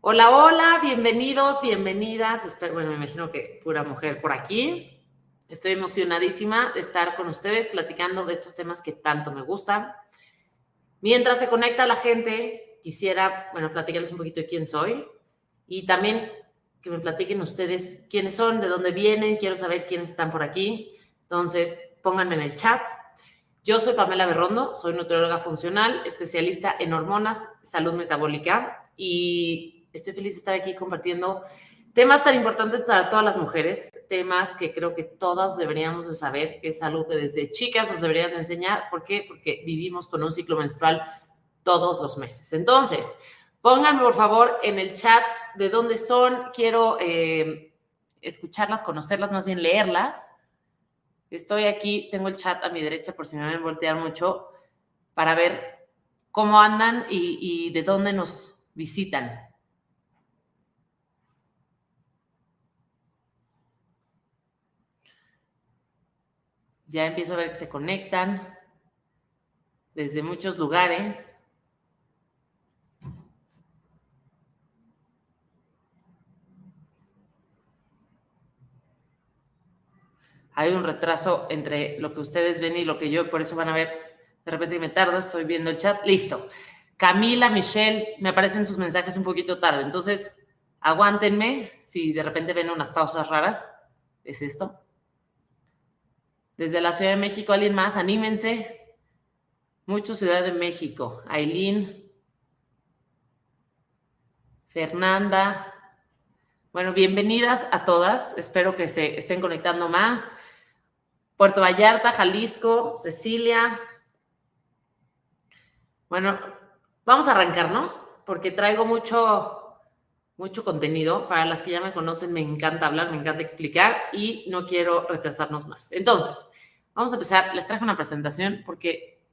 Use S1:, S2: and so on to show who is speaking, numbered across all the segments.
S1: Hola, hola, bienvenidos, bienvenidas. Bueno, me imagino que pura mujer por aquí. Estoy emocionadísima de estar con ustedes platicando de estos temas que tanto me gustan. Mientras se conecta la gente, quisiera, platicarles un poquito de quién soy y también que me platiquen ustedes quiénes son, de dónde vienen. Quiero saber quiénes están por aquí. Entonces, pónganme en el chat. Yo soy Pamela Berrondo, soy nutrióloga funcional, especialista en hormonas, salud metabólica y estoy feliz de estar aquí compartiendo temas tan importantes para todas las mujeres, temas que creo que todas deberíamos de saber, que es algo que desde chicas nos deberían de enseñar. ¿Por qué? Porque vivimos con un ciclo menstrual todos los meses. Entonces, pónganme por favor en el chat de dónde son. Quiero escucharlas, conocerlas, más bien leerlas. Estoy aquí, tengo el chat a mi derecha por si me ven voltear mucho para ver cómo andan y de dónde nos visitan. Ya empiezo a ver que se conectan desde muchos lugares. Hay un retraso entre lo que ustedes ven y lo que yo, por eso van a ver, de repente me tardo, estoy viendo el chat. Listo. Camila, Michelle, me aparecen sus mensajes un poquito tarde, entonces aguántenme si de repente ven unas pausas raras. ¿Es esto? Desde la Ciudad de México, ¿alguien más? Anímense. Mucho Ciudad de México. Aileen, Fernanda. Bueno, bienvenidas a todas. Espero que se estén conectando más. Puerto Vallarta, Jalisco, Cecilia. Bueno, vamos a arrancarnos porque traigo mucho contenido. Para las que ya me conocen, me encanta hablar, me encanta explicar y no quiero retrasarnos más. Entonces, vamos a empezar. Les traje una presentación porque,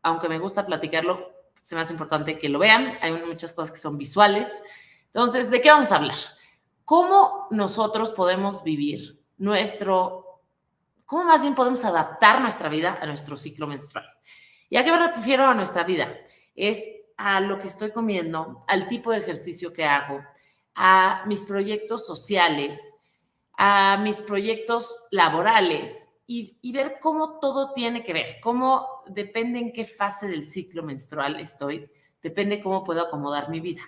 S1: aunque me gusta platicarlo, se me hace importante que lo vean. Hay muchas cosas que son visuales. Entonces, ¿de qué vamos a hablar? ¿Cómo nosotros podemos vivir cómo más bien podemos adaptar nuestra vida a nuestro ciclo menstrual? ¿Y a qué me refiero a nuestra vida? Es a lo que estoy comiendo, al tipo de ejercicio que hago, a mis proyectos sociales, a mis proyectos laborales y ver cómo todo tiene que ver, cómo depende en qué fase del ciclo menstrual estoy, depende cómo puedo acomodar mi vida.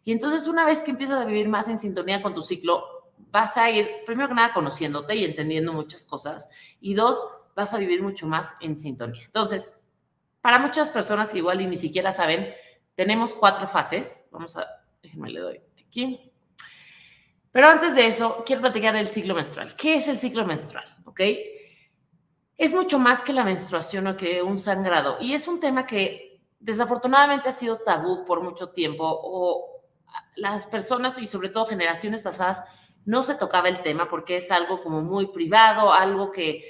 S1: Y entonces, una vez que empiezas a vivir más en sintonía con tu ciclo, vas a ir, primero que nada, conociéndote y entendiendo muchas cosas, y dos, vas a vivir mucho más en sintonía. Entonces, para muchas personas que igual y ni siquiera saben, tenemos 4 fases. Déjenme le doy aquí. Pero antes de eso, quiero platicar del ciclo menstrual. ¿Qué es el ciclo menstrual? ¿Ok? Es mucho más que la menstruación o que un sangrado. Y es un tema que desafortunadamente ha sido tabú por mucho tiempo, o las personas y sobre todo generaciones pasadas no se tocaba el tema porque es algo como muy privado, algo que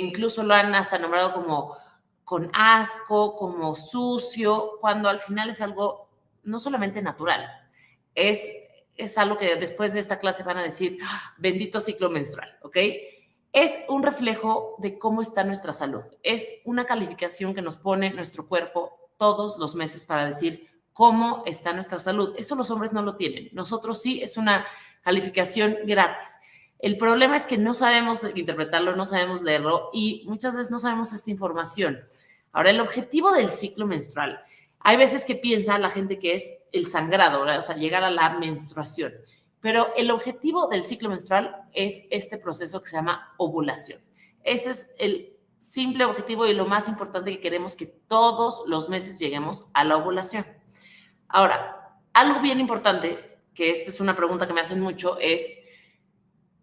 S1: incluso lo han hasta nombrado como con asco, como sucio, cuando al final es algo no solamente natural, es, es algo que después de esta clase van a decir, ¡ah, bendito ciclo menstrual! ¿Ok? Es un reflejo de cómo está nuestra salud. Es una calificación que nos pone nuestro cuerpo todos los meses para decir cómo está nuestra salud. Eso los hombres no lo tienen. Nosotros sí, es una calificación gratis. El problema es que no sabemos interpretarlo, no sabemos leerlo y muchas veces no sabemos esta información. Ahora, el objetivo del ciclo menstrual, hay veces que piensa la gente que es el sangrado, ¿verdad? O sea, llegar a la menstruación. Pero el objetivo del ciclo menstrual es este proceso que se llama ovulación. Ese es el simple objetivo y lo más importante, que queremos que todos los meses lleguemos a la ovulación. Ahora, algo bien importante, que esta es una pregunta que me hacen mucho, es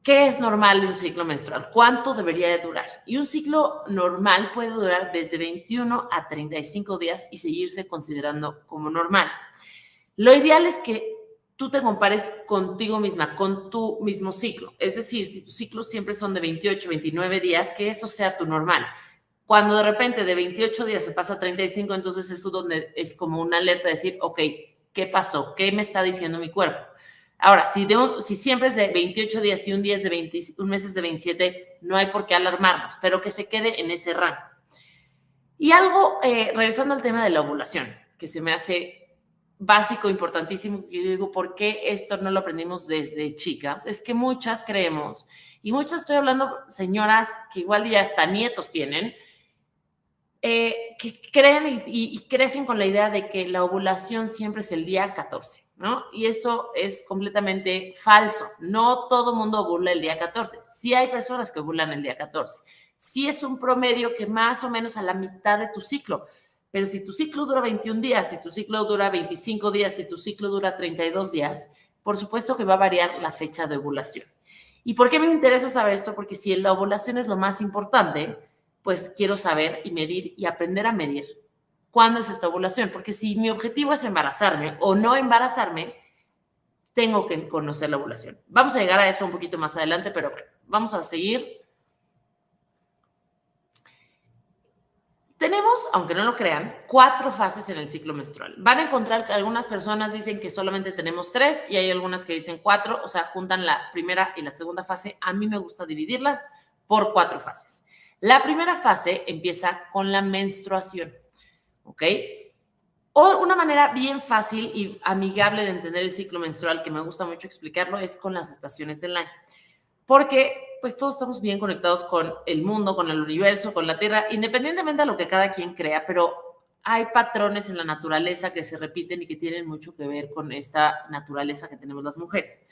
S1: ¿qué es normal de un ciclo menstrual? ¿Cuánto debería de durar? Y un ciclo normal puede durar desde 21 a 35 días y seguirse considerando como normal. Lo ideal es que tú te compares contigo misma, con tu mismo ciclo. Es decir, si tus ciclos siempre son de 28, 29 días, que eso sea tu normal. Cuando de repente de 28 días se pasa a 35, entonces eso donde es como una alerta de decir, ok, ¿qué pasó? ¿Qué me está diciendo mi cuerpo? Ahora, si siempre es de 28 días y un día es de 20, un mes es de 27, no hay por qué alarmarnos, pero que se quede en ese rango. Y algo, regresando al tema de la ovulación, que se me hace básico, importantísimo, que yo digo, ¿por qué esto no lo aprendimos desde chicas? Es que muchas creemos, y muchas estoy hablando, señoras que igual ya hasta nietos tienen, que creen y crecen con la idea de que la ovulación siempre es el día 14, ¿no? Y esto es completamente falso. No todo mundo ovula el día 14. Sí hay personas que ovulan el día 14. Sí es un promedio que más o menos a la mitad de tu ciclo. Pero si tu ciclo dura 21 días, si tu ciclo dura 25 días, si tu ciclo dura 32 días, por supuesto que va a variar la fecha de ovulación. ¿Y por qué me interesa saber esto? Porque si la ovulación es lo más importante, pues quiero saber y medir y aprender a medir cuándo es esta ovulación, porque si mi objetivo es embarazarme o no embarazarme, tengo que conocer la ovulación. Vamos a llegar a eso un poquito más adelante, pero bueno, vamos a seguir. Tenemos, aunque no lo crean, 4 fases en el ciclo menstrual. Van a encontrar que algunas personas dicen que solamente tenemos 3 y hay algunas que dicen 4, o sea, juntan la primera y la segunda fase. A mí me gusta dividirlas por 4 fases. La primera fase empieza con la menstruación, ¿ok? O una manera bien fácil y amigable de entender el ciclo menstrual, que me gusta mucho explicarlo, es con las estaciones del año. Porque pues todos estamos bien conectados con el mundo, con el universo, con la Tierra, independientemente de lo que cada quien crea, pero hay patrones en la naturaleza que se repiten y que tienen mucho que ver con esta naturaleza que tenemos las mujeres.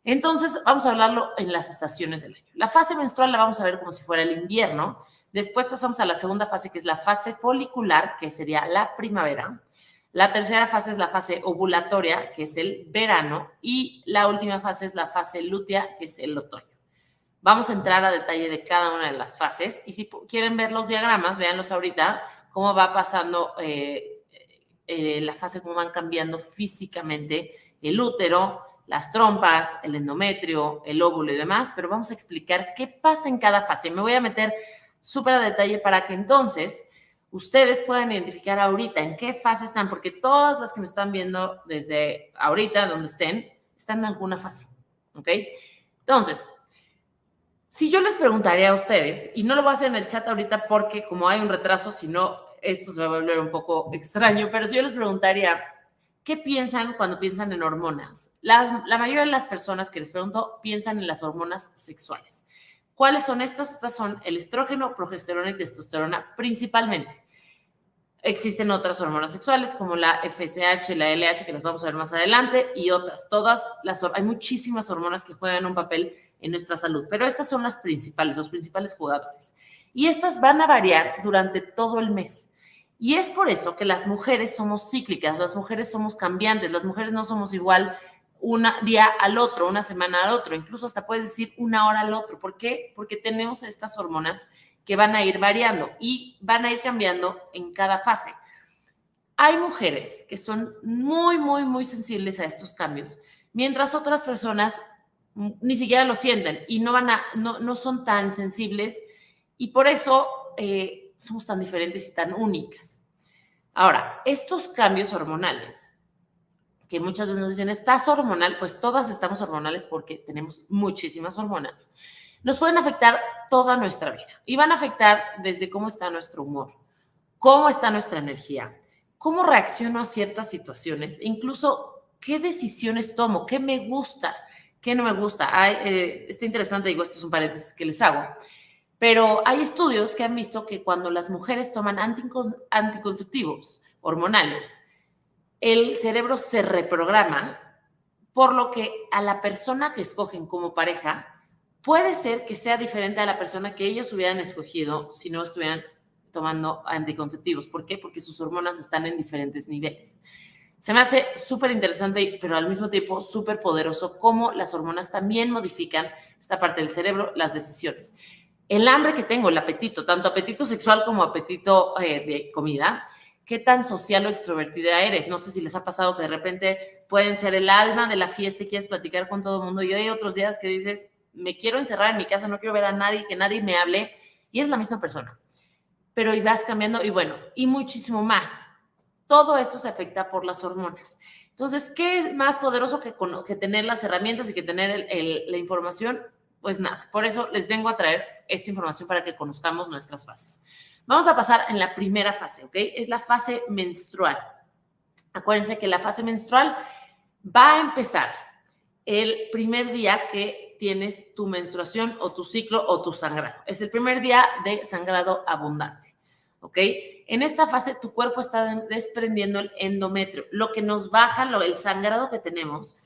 S1: Entonces, vamos a hablarlo en las estaciones del año. La fase menstrual la vamos a ver como si fuera el invierno. Después pasamos a la segunda fase, que es la fase folicular, que sería la primavera. La tercera fase es la fase ovulatoria, que es el verano. Y la última fase es la fase lútea, que es el otoño. Vamos a entrar a detalle de cada una de las fases. Y si quieren ver los diagramas, véanlos ahorita, cómo va pasando la fase, cómo van cambiando físicamente el útero, las trompas, el endometrio, el óvulo y demás, pero vamos a explicar qué pasa en cada fase. Me voy a meter súper a detalle para que entonces ustedes puedan identificar ahorita en qué fase están, porque todas las que me están viendo desde ahorita, donde están en alguna fase, ¿ok? Entonces, si yo les preguntaría a ustedes, y no lo voy a hacer en el chat ahorita porque como hay un retraso, si no, esto se va a volver un poco extraño, pero si yo les preguntaría, ¿qué piensan cuando piensan en hormonas? La mayoría de las personas que les pregunto piensan en las hormonas sexuales. ¿Cuáles son estas? Estas son el estrógeno, progesterona y testosterona principalmente. Existen otras hormonas sexuales como la FSH, la LH, que las vamos a ver más adelante, y otras. Hay muchísimas hormonas que juegan un papel en nuestra salud, pero estas son las principales, los principales jugadores. Y estas van a variar durante todo el mes. Y es por eso que las mujeres somos cíclicas, las mujeres somos cambiantes, las mujeres no somos igual un día al otro, una semana al otro, incluso hasta puedes decir una hora al otro. ¿Por qué? Porque tenemos estas hormonas que van a ir variando y van a ir cambiando en cada fase. Hay mujeres que son muy, muy, muy sensibles a estos cambios, mientras otras personas ni siquiera lo sienten y no son tan sensibles y por eso somos tan diferentes y tan únicas. Ahora, estos cambios hormonales, que muchas veces nos dicen, ¿estás hormonal? Pues todas estamos hormonales porque tenemos muchísimas hormonas. Nos pueden afectar toda nuestra vida y van a afectar desde cómo está nuestro humor, cómo está nuestra energía, cómo reacciono a ciertas situaciones, incluso qué decisiones tomo, qué me gusta, qué no me gusta. Está interesante, digo, esto es un paréntesis que les hago, pero hay estudios que han visto que cuando las mujeres toman anticonceptivos hormonales, el cerebro se reprograma, por lo que a la persona que escogen como pareja puede ser que sea diferente a la persona que ellos hubieran escogido si no estuvieran tomando anticonceptivos. ¿Por qué? Porque sus hormonas están en diferentes niveles. Se me hace súper interesante, pero al mismo tiempo súper poderoso cómo las hormonas también modifican esta parte del cerebro, las decisiones. El hambre que tengo, el apetito, tanto apetito sexual como apetito de comida, qué tan social o extrovertida eres. No sé si les ha pasado que de repente pueden ser el alma de la fiesta y quieres platicar con todo el mundo y hay otros días que dices, me quiero encerrar en mi casa, no quiero ver a nadie, que nadie me hable, y es la misma persona. Pero y vas cambiando y bueno, y muchísimo más. Todo esto se afecta por las hormonas. Entonces, ¿qué es más poderoso que tener las herramientas y que tener la información? Pues nada, por eso les vengo a traer esta información para que conozcamos nuestras fases. Vamos a pasar en la primera fase, ¿ok? Es la fase menstrual. Acuérdense que la fase menstrual va a empezar el primer día que tienes tu menstruación o tu ciclo o tu sangrado. Es el primer día de sangrado abundante, ¿ok? En esta fase tu cuerpo está desprendiendo el endometrio. Lo que nos baja, el sangrado que tenemos,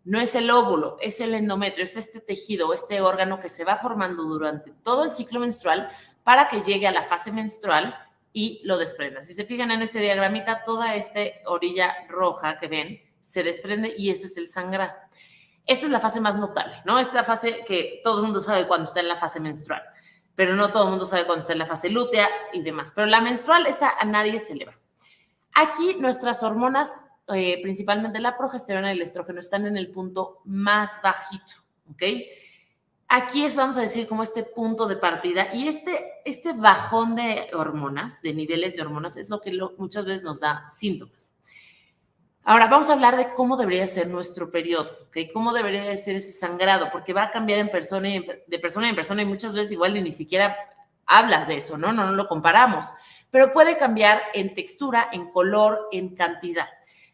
S1: no es el óvulo, es el endometrio, es este tejido, este órgano que se va formando durante todo el ciclo menstrual para que llegue a la fase menstrual y lo desprenda. Si se fijan en este diagramita, toda esta orilla roja que ven se desprende y ese es el sangrado. Esta es la fase más notable, ¿no? Es la fase que todo el mundo sabe cuando está en la fase menstrual, pero no todo el mundo sabe cuando está en la fase lútea y demás. Pero la menstrual, esa a nadie se le va. Aquí nuestras hormonas, principalmente la progesterona y el estrógeno, están en el punto más bajito, ¿ok? Aquí es, vamos a decir, como este punto de partida y este bajón de hormonas, de niveles de hormonas, es lo que muchas veces nos da síntomas. Ahora vamos a hablar de cómo debería ser nuestro periodo, ¿okay? Cómo debería ser ese sangrado, porque va a cambiar de persona en persona y muchas veces igual ni siquiera hablas de eso, ¿no? No lo comparamos, pero puede cambiar en textura, en color, en cantidad.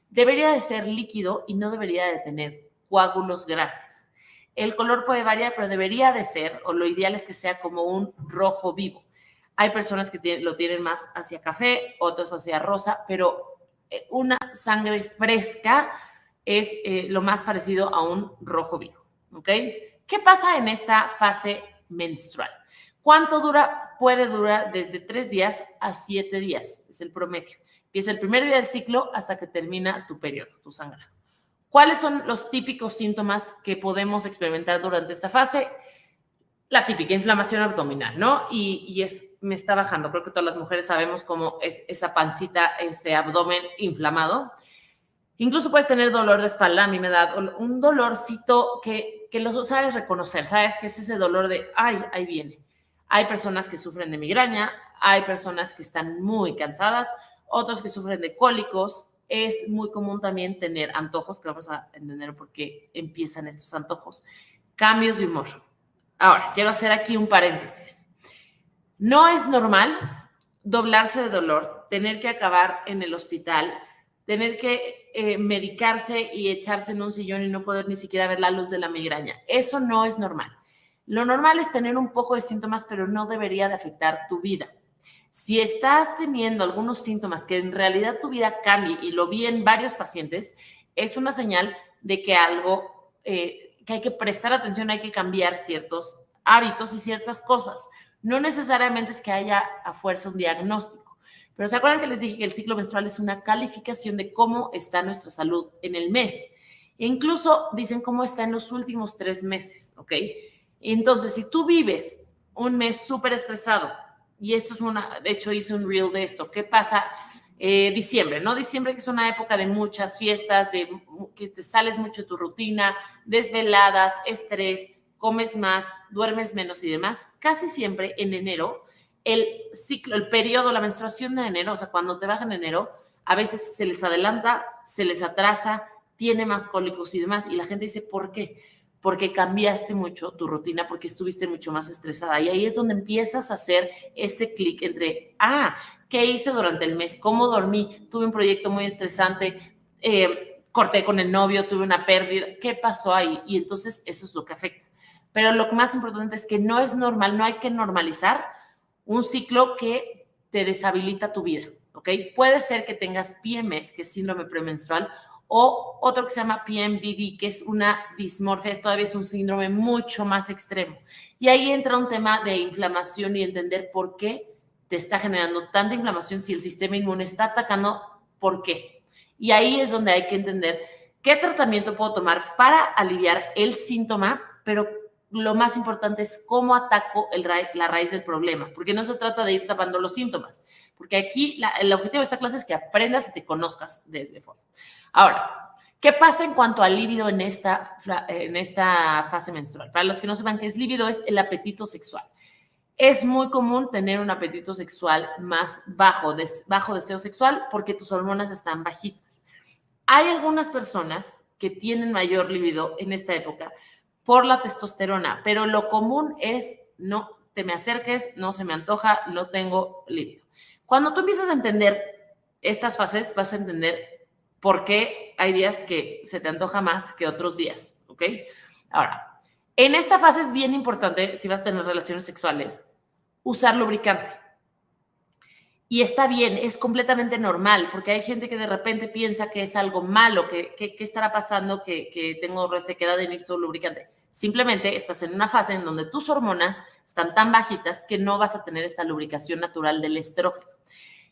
S1: Debería de ser líquido y no debería de tener coágulos grandes. El color puede variar, pero debería de ser, o lo ideal es que sea como un rojo vivo. Hay personas que lo tienen más hacia café, otros hacia rosa, pero una sangre fresca es lo más parecido a un rojo vivo, ¿ok? ¿Qué pasa en esta fase menstrual? ¿Cuánto dura? Puede durar desde 3 días a 7 días, es el promedio. Empieza el primer día del ciclo hasta que termina tu periodo, tu sangrado. ¿Cuáles son los típicos síntomas que podemos experimentar durante esta fase? La típica inflamación abdominal, ¿no? Y me está bajando. Creo que todas las mujeres sabemos cómo es esa pancita, ese abdomen inflamado. Incluso puedes tener dolor de espalda. A mí me da un dolorcito que lo sabes reconocer. Sabes que es ese dolor de, ay, ahí viene. Hay personas que sufren de migraña, hay personas que están muy cansadas, otros que sufren de cólicos. Es muy común también tener antojos, que vamos a entender por qué empiezan estos antojos. Cambios de humor. Ahora, quiero hacer aquí un paréntesis. No es normal doblarse de dolor, tener que acabar en el hospital, tener que medicarse y echarse en un sillón y no poder ni siquiera ver la luz de la migraña. Eso no es normal. Lo normal es tener un poco de síntomas, pero no debería de afectar tu vida. Si estás teniendo algunos síntomas que en realidad tu vida cambie, y lo vi en varios pacientes, es una señal de que algo... que hay que prestar atención, hay que cambiar ciertos hábitos y ciertas cosas. No necesariamente es que haya a fuerza un diagnóstico, pero ¿se acuerdan que les dije que el ciclo menstrual es una calificación de cómo está nuestra salud en el mes? E incluso dicen cómo está en los últimos 3 meses, ¿ok? Entonces, si tú vives un mes súper estresado, y esto es de hecho hice un reel de esto, ¿qué pasa? Diciembre, ¿no? Diciembre que es una época de muchas fiestas, que te sales mucho de tu rutina, desveladas, estrés, comes más, duermes menos y demás. Casi siempre en enero, el ciclo, el periodo, la menstruación de enero, o sea, cuando te baja en enero, a veces se les adelanta, se les atrasa, tiene más cólicos y demás. Y la gente dice, ¿por qué? Porque cambiaste mucho tu rutina, porque estuviste mucho más estresada. Y ahí es donde empiezas a hacer ese clic entre, ¿qué hice durante el mes? ¿Cómo dormí? Tuve un proyecto muy estresante, corté con el novio, tuve una pérdida. ¿Qué pasó ahí? Y entonces eso es lo que afecta. Pero lo más importante es que no es normal, no hay que normalizar un ciclo que te deshabilita tu vida, ¿ok? Puede ser que tengas PMS, que es síndrome premenstrual, o otro que se llama PMDD, que es una dismorfia, todavía es un síndrome mucho más extremo. Y ahí entra un tema de inflamación y entender por qué te está generando tanta inflamación, si el sistema inmune está atacando, ¿por qué? Y ahí es donde hay que entender qué tratamiento puedo tomar para aliviar el síntoma, pero lo más importante es cómo ataco la raíz del problema, porque no se trata de ir tapando los síntomas, porque aquí el objetivo de esta clase es que aprendas y te conozcas desde fuera. Ahora, ¿qué pasa en cuanto al líbido en esta fase menstrual? Para los que no sepan qué es líbido, es el apetito sexual. Es muy común tener un apetito sexual más bajo deseo sexual, porque tus hormonas están bajitas. Hay algunas personas que tienen mayor líbido en esta época por la testosterona, pero lo común es no te me acerques, no se me antoja, no tengo líbido. Cuando tú empiezas a entender estas fases, vas a entender porque hay días que se te antoja más que otros días, ¿ok? Ahora, en esta fase es bien importante, si vas a tener relaciones sexuales, usar lubricante. Y está bien, es completamente normal, porque hay gente que de repente piensa que es algo malo, que estará pasando, que tengo resequedad y necesito lubricante. Simplemente estás en una fase en donde tus hormonas están tan bajitas que no vas a tener esta lubricación natural del estrógeno.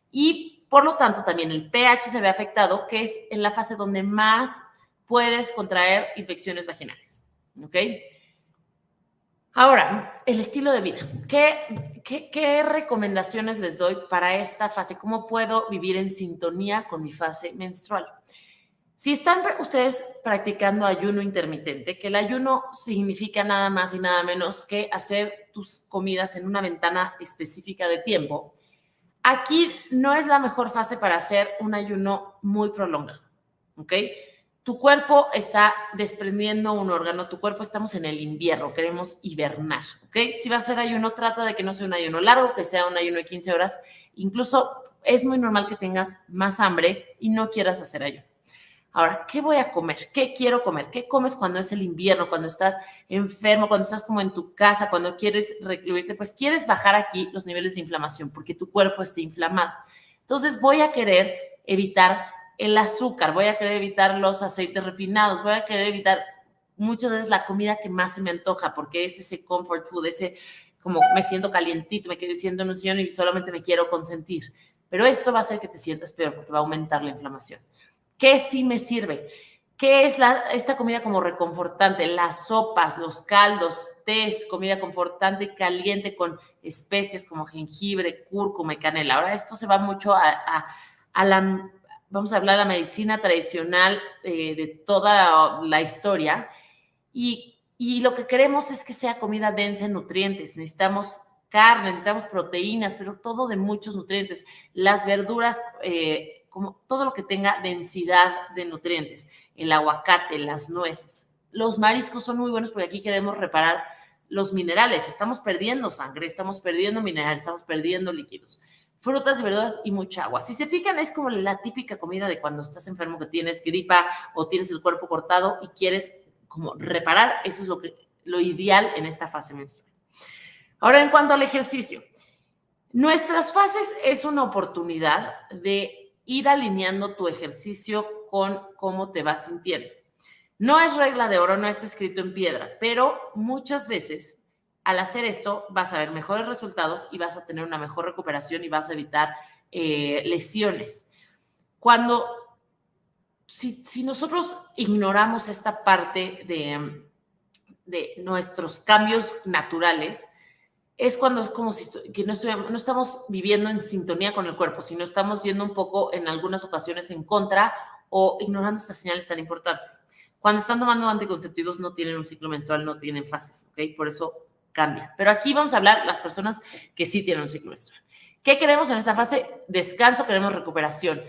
S1: Y por lo tanto también el pH se ve afectado, que es en la fase donde más puedes contraer infecciones vaginales. ¿Ok? Ahora, el estilo de vida. ¿Qué recomendaciones les doy para esta fase? ¿Cómo puedo vivir en sintonía con mi fase menstrual? Si están ustedes practicando ayuno intermitente, que el ayuno significa nada más y nada menos que hacer tus comidas en una ventana específica de tiempo, aquí no es la mejor fase para hacer un ayuno muy prolongado, ¿ok? Tu cuerpo está desprendiendo un órgano, tu cuerpo, estamos en el invierno, queremos hibernar, ¿ok? Si vas a hacer ayuno, trata de que no sea un ayuno largo, que sea un ayuno de 15 horas. Incluso es muy normal que tengas más hambre y no quieras hacer ayuno. Ahora, ¿qué voy a comer? ¿Qué quiero comer? ¿Qué comes cuando es el invierno, cuando estás enfermo, cuando estás como en tu casa, cuando quieres recluirte? Pues quieres bajar aquí los niveles de inflamación porque tu cuerpo esté inflamado. Entonces voy a querer evitar el azúcar, voy a querer evitar los aceites refinados, voy a querer evitar muchas veces la comida que más se me antoja porque es ese comfort food, ese como me siento calientito, me quedé siendo en un sillón y solamente me quiero consentir. Pero esto va a hacer que te sientas peor porque va a aumentar la inflamación. ¿Qué sí me sirve? ¿Qué es esta comida como reconfortante? Las sopas, los caldos, tés, comida confortante, caliente con especias como jengibre, cúrcuma y canela. Ahora, esto se va mucho a la, vamos a hablar de la medicina tradicional de toda la historia. Y lo que queremos es que sea comida densa en nutrientes. Necesitamos carne, necesitamos proteínas, pero todo de muchos nutrientes. Las verduras, como todo lo que tenga densidad de nutrientes, el aguacate, las nueces. Los mariscos son muy buenos porque aquí queremos reparar los minerales. Estamos perdiendo sangre, estamos perdiendo minerales, estamos perdiendo líquidos. Frutas y verduras y mucha agua. Si se fijan, es como la típica comida de cuando estás enfermo, que tienes gripa o tienes el cuerpo cortado y quieres como reparar. Eso es lo ideal en esta fase menstrual. Ahora, en cuanto al ejercicio, nuestras fases es una oportunidad de ir alineando tu ejercicio con cómo te vas sintiendo. No es regla de oro, no está escrito en piedra, pero muchas veces al hacer esto vas a ver mejores resultados y vas a tener una mejor recuperación y vas a evitar lesiones. Si nosotros ignoramos esta parte de nuestros cambios naturales, es cuando es como si que no estamos viviendo en sintonía con el cuerpo, sino estamos yendo un poco en algunas ocasiones en contra o ignorando estas señales tan importantes. Cuando están tomando anticonceptivos no tienen un ciclo menstrual, no tienen fases, ¿ok? Por eso cambia. Pero aquí vamos a hablar las personas que sí tienen un ciclo menstrual. ¿Qué queremos en esta fase? Descanso, queremos recuperación.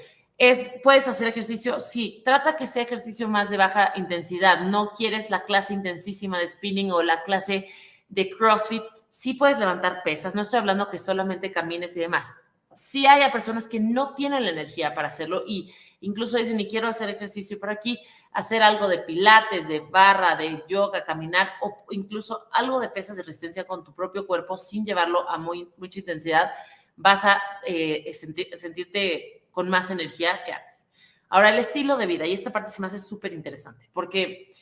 S1: ¿Puedes hacer ejercicio? Sí, trata que sea ejercicio más de baja intensidad. No quieres la clase intensísima de spinning o la clase de CrossFit. Sí puedes levantar pesas, no estoy hablando que solamente camines y demás. Sí hay personas que no tienen la energía para hacerlo y incluso dicen, ni quiero hacer ejercicio por aquí, hacer algo de pilates, de barra, de yoga, caminar o incluso algo de pesas de resistencia con tu propio cuerpo sin llevarlo a mucha intensidad, vas a sentirte con más energía que antes. Ahora, el estilo de vida, y esta parte se me hace súper interesante porque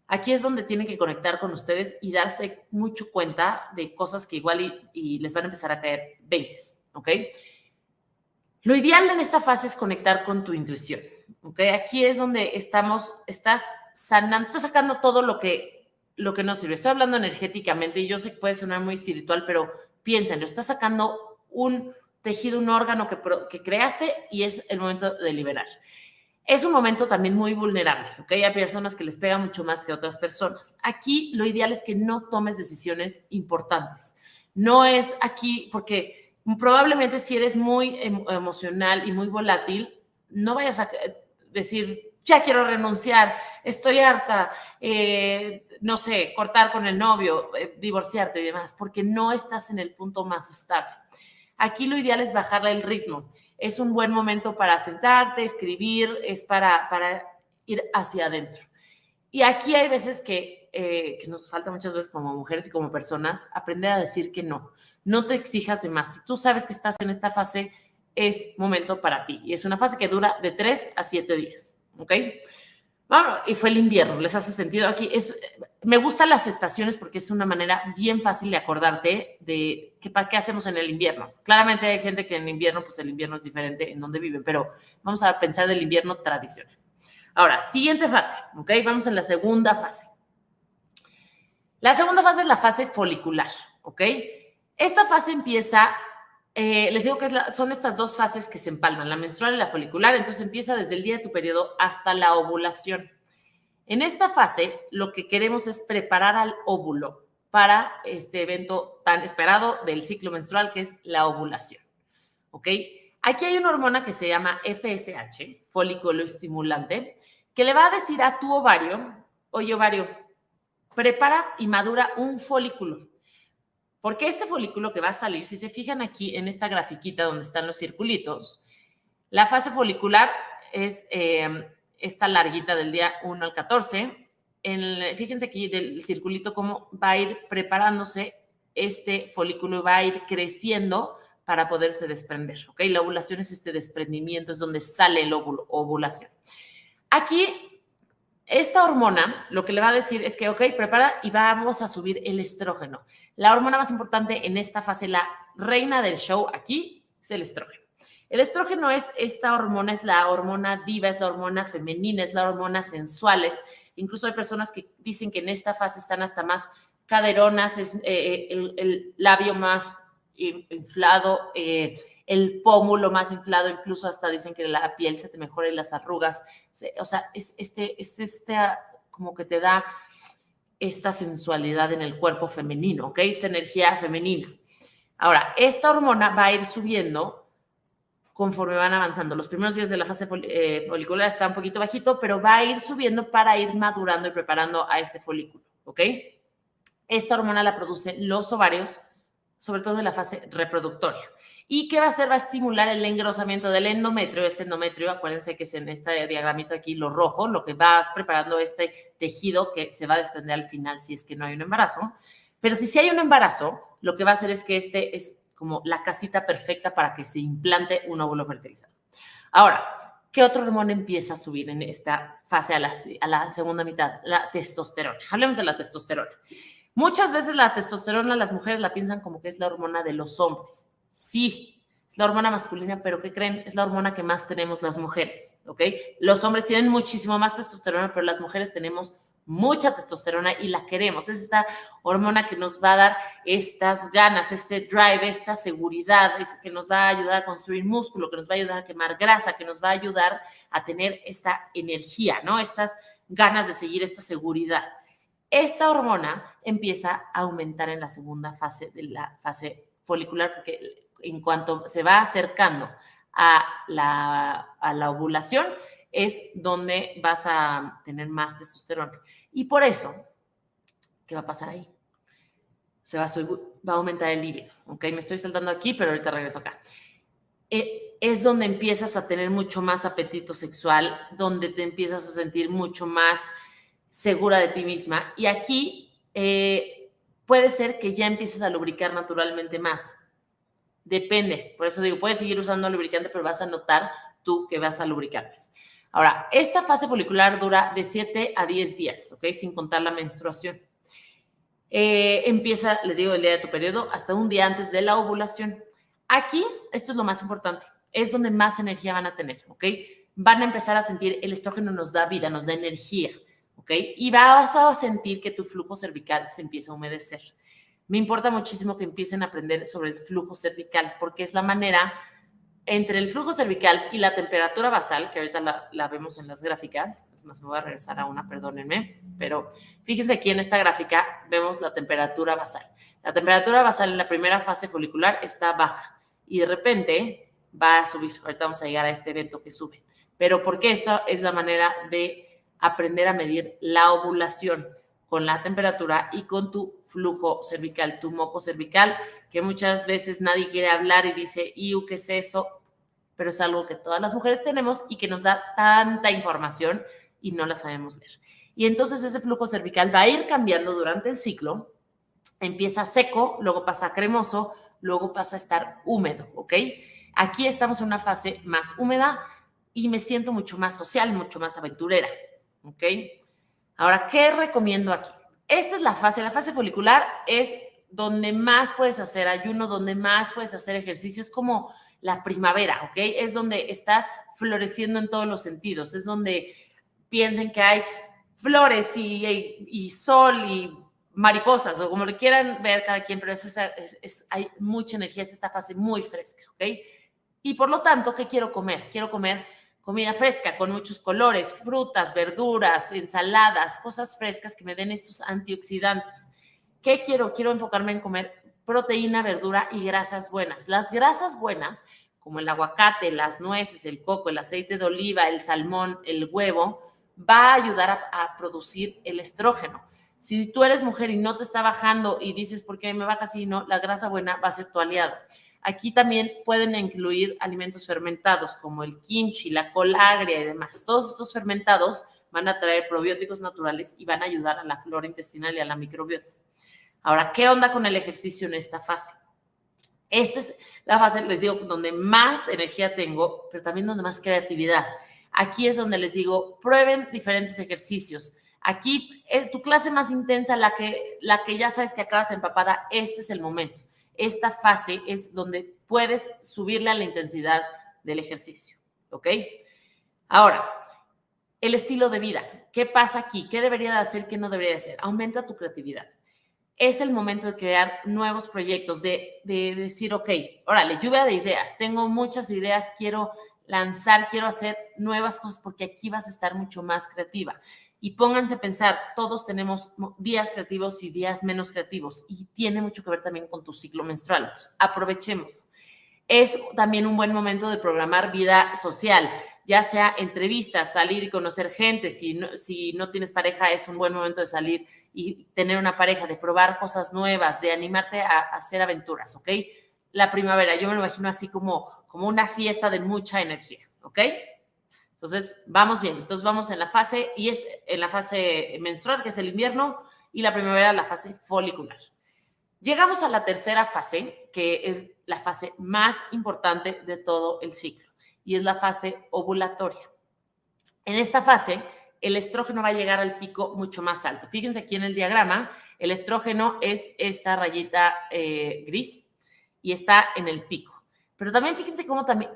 S1: aquí es donde tienen que conectar con ustedes y darse mucho cuenta de cosas que igual y les van a empezar a caer 20, ¿ok? Lo ideal en esta fase es conectar con tu intuición, ¿ok? Aquí es donde estás sanando, estás sacando todo lo que no sirve. Estoy hablando energéticamente y yo sé que puede sonar muy espiritual, pero piénsenlo, estás sacando un tejido, un órgano que creaste y es el momento de liberar. Es un momento también muy vulnerable, ¿ok? Hay personas que les pega mucho más que otras personas. Aquí lo ideal es que no tomes decisiones importantes. No es aquí, porque probablemente si eres muy emocional y muy volátil, no vayas a decir, ya quiero renunciar, estoy harta, no sé, cortar con el novio, divorciarte y demás, porque no estás en el punto más estable. Aquí lo ideal es bajarle el ritmo. es un buen momento para sentarte, escribir, es para ir hacia adentro. Y aquí hay veces que nos falta muchas veces como mujeres y como personas aprender a decir que no. No te exijas de más. Si tú sabes que estás en esta fase, es momento para ti. Y es una fase que dura de 3 a 7 días. ¿Ok? Bueno, y fue el invierno. ¿Les hace sentido? Aquí me gustan las estaciones porque es una manera bien fácil de acordarte de qué hacemos en el invierno. Claramente hay gente que en invierno, pues el invierno es diferente en donde viven, pero vamos a pensar del invierno tradicional. Ahora, siguiente fase, ¿ok? Vamos en la segunda fase. La segunda fase es la fase folicular, ¿ok? Esta fase empieza, les digo que son estas dos fases que se empalman, la menstrual y la folicular, entonces empieza desde el día de tu periodo hasta la ovulación. En esta fase, lo que queremos es preparar al óvulo para este evento tan esperado del ciclo menstrual, que es la ovulación, ¿ok? Aquí hay una hormona que se llama FSH, folículo estimulante, que le va a decir a tu ovario, oye ovario, prepara y madura un folículo. Porque este folículo que va a salir, si se fijan aquí en esta grafiquita donde están los circulitos, la fase folicular es esta larguita del día 1 al 14. Fíjense aquí del circulito cómo va a ir preparándose este folículo y va a ir creciendo para poderse desprender, ¿ok? La ovulación es este desprendimiento, es donde sale el óvulo, ovulación. Aquí, esta hormona lo que le va a decir es que, ok, prepara y vamos a subir el estrógeno. La hormona más importante en esta fase, la reina del show aquí, es el estrógeno. El estrógeno es esta hormona, es la hormona diva, es la hormona femenina, es la hormona sensuales. Incluso hay personas que dicen que en esta fase están hasta más caderonas, es el labio más inflado, el pómulo más inflado, incluso hasta dicen que la piel se te mejora y las arrugas. O sea, es como que te da esta sensualidad en el cuerpo femenino, ¿ok? Esta energía femenina. Ahora, esta hormona va a ir subiendo conforme van avanzando. Los primeros días de la fase folicular está un poquito bajito, pero va a ir subiendo para ir madurando y preparando a este folículo, ¿ok? Esta hormona la producen los ovarios, sobre todo en la fase reproductoria. ¿Y qué va a hacer? Va a estimular el engrosamiento del endometrio. Este endometrio, acuérdense que es en este diagramito aquí, lo rojo, lo que vas preparando este tejido que se va a desprender al final si es que no hay un embarazo. Pero si sí hay un embarazo, lo que va a hacer es que este es como la casita perfecta para que se implante un óvulo fertilizado. Ahora, ¿qué otro hormona empieza a subir en esta fase a la segunda mitad? La testosterona. Hablemos de la testosterona. Muchas veces la testosterona las mujeres la piensan como que es la hormona de los hombres. Sí, es la hormona masculina, pero ¿qué creen? Es la hormona que más tenemos las mujeres, ¿ok? Los hombres tienen muchísimo más testosterona, pero las mujeres tenemos mucha testosterona y la queremos. Es esta hormona que nos va a dar estas ganas, este drive, esta seguridad, que nos va a ayudar a construir músculo, que nos va a ayudar a quemar grasa, que nos va a ayudar a tener esta energía, ¿no? Estas ganas de seguir, esta seguridad. Esta hormona empieza a aumentar en la segunda fase de la fase folicular, porque en cuanto se va acercando a la ovulación, es donde vas a tener más testosterona. Y por eso, ¿qué va a pasar ahí? Va a aumentar el líbido, ¿ok? Me estoy saltando aquí, pero ahorita regreso acá. Es donde empiezas a tener mucho más apetito sexual, donde te empiezas a sentir mucho más segura de ti misma. Y aquí puede ser que ya empieces a lubricar naturalmente más. Depende. Por eso digo, puedes seguir usando lubricante, pero vas a notar tú que vas a lubricar más. Ahora, esta fase folicular dura de 7 a 10 días, ¿ok? Sin contar la menstruación. Empieza, les digo, el día de tu periodo hasta un día antes de la ovulación. Aquí, esto es lo más importante, es donde más energía van a tener, ¿ok? Van a empezar a sentir, el estrógeno nos da vida, nos da energía, ¿ok? Y vas a sentir que tu flujo cervical se empieza a humedecer. Me importa muchísimo que empiecen a aprender sobre el flujo cervical, porque es la manera entre el flujo cervical y la temperatura basal, que ahorita la vemos en las gráficas. Es más, me voy a regresar a una, perdónenme, pero fíjense aquí en esta gráfica vemos la temperatura basal. La temperatura basal en la primera fase folicular está baja y de repente va a subir. Ahorita vamos a llegar a este evento que sube. Pero porque esta es la manera de aprender a medir la ovulación con la temperatura y con tu flujo cervical, tu moco cervical, que muchas veces nadie quiere hablar y dice, ¿qué es eso? pero es algo que todas las mujeres tenemos y que nos da tanta información y no la sabemos ver. Y entonces ese flujo cervical va a ir cambiando durante el ciclo, empieza seco, luego pasa a cremoso, luego pasa a estar húmedo, ¿ok? Aquí estamos en una fase más húmeda y me siento mucho más social, mucho más aventurera, ¿ok? Ahora, ¿qué recomiendo aquí? Esta es la fase folicular es donde más puedes hacer ayuno, donde más puedes hacer ejercicios, como la primavera, ¿ok? Es donde estás floreciendo en todos los sentidos, es donde piensen que hay flores y sol y mariposas, o como lo quieran ver cada quien, pero hay mucha energía, es esta fase muy fresca, ¿ok? Y por lo tanto, ¿qué quiero comer? Quiero comer comida fresca con muchos colores, frutas, verduras, ensaladas, cosas frescas que me den estos antioxidantes. ¿Qué quiero? Quiero enfocarme en comer proteína, verdura y grasas buenas. Las grasas buenas, como el aguacate, las nueces, el coco, el aceite de oliva, el salmón, el huevo, va a ayudar a producir el estrógeno. Si tú eres mujer y no te está bajando y dices, ¿por qué me baja así? No, la grasa buena va a ser tu aliado. Aquí también pueden incluir alimentos fermentados como el kimchi, la col agria y demás. Todos estos fermentados van a traer probióticos naturales y van a ayudar a la flora intestinal y a la microbiota. Ahora, ¿qué onda con el ejercicio en esta fase? Esta es la fase, les digo, donde más energía tengo, pero también donde más creatividad. Aquí es donde les digo, prueben diferentes ejercicios. Aquí, tu clase más intensa, la que ya sabes que acabas empapada, este es el momento. Esta fase es donde puedes subirle a la intensidad del ejercicio, ¿ok? Ahora, el estilo de vida. ¿Qué pasa aquí? ¿Qué debería de hacer? ¿Qué no debería de hacer? Aumenta tu creatividad. Es el momento de crear nuevos proyectos, de decir, ok, órale, lluvia de ideas, tengo muchas ideas, quiero lanzar, quiero hacer nuevas cosas porque aquí vas a estar mucho más creativa. Y pónganse a pensar, todos tenemos días creativos y días menos creativos y tiene mucho que ver también con tu ciclo menstrual. Entonces, aprovechemos. Es también un buen momento de programar vida social, ya sea entrevistas, salir y conocer gente. Si no tienes pareja, es un buen momento de salir y tener una pareja, de probar cosas nuevas, de animarte a hacer aventuras, ¿ok? La primavera, yo me lo imagino así como una fiesta de mucha energía, ¿ok? Entonces, vamos bien. Entonces, vamos en la fase menstrual, que es el invierno, y la primavera, la fase folicular. Llegamos a la tercera fase, que es la fase más importante de todo el ciclo, y es la fase ovulatoria. En esta fase, el estrógeno va a llegar al pico mucho más alto. Fíjense aquí en el diagrama, el estrógeno es esta rayita gris y está en el pico. Pero también fíjense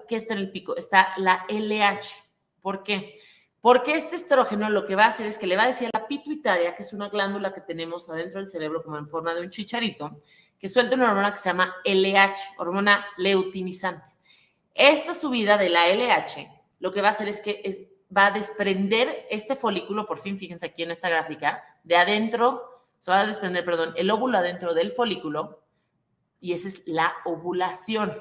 S1: que está en el pico, está la LH. ¿Por qué? Porque este estrógeno lo que va a hacer es que le va a decir a la pituitaria, que es una glándula que tenemos adentro del cerebro como en forma de un chicharito, que suelta una hormona que se llama LH, hormona leutinizante. Esta subida de la LH lo que va a hacer es que va a desprender este folículo, por fin, fíjense aquí en esta gráfica, de adentro, se va a desprender, perdón, el óvulo adentro del folículo, y esa es la ovulación.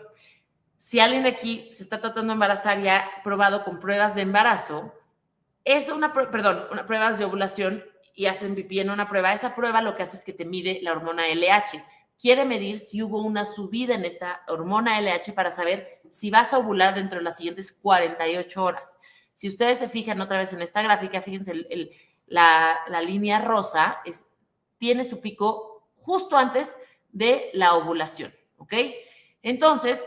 S1: Si alguien de aquí se está tratando de embarazar y ha probado con pruebas de embarazo, pruebas de ovulación y hacen pipí en una prueba, esa prueba lo que hace es que te mide la hormona LH. Quiere medir si hubo una subida en esta hormona LH para saber si vas a ovular dentro de las siguientes 48 horas. Si ustedes se fijan otra vez en esta gráfica, fíjense, la línea rosa tiene su pico justo antes de la ovulación, ¿ok? Entonces,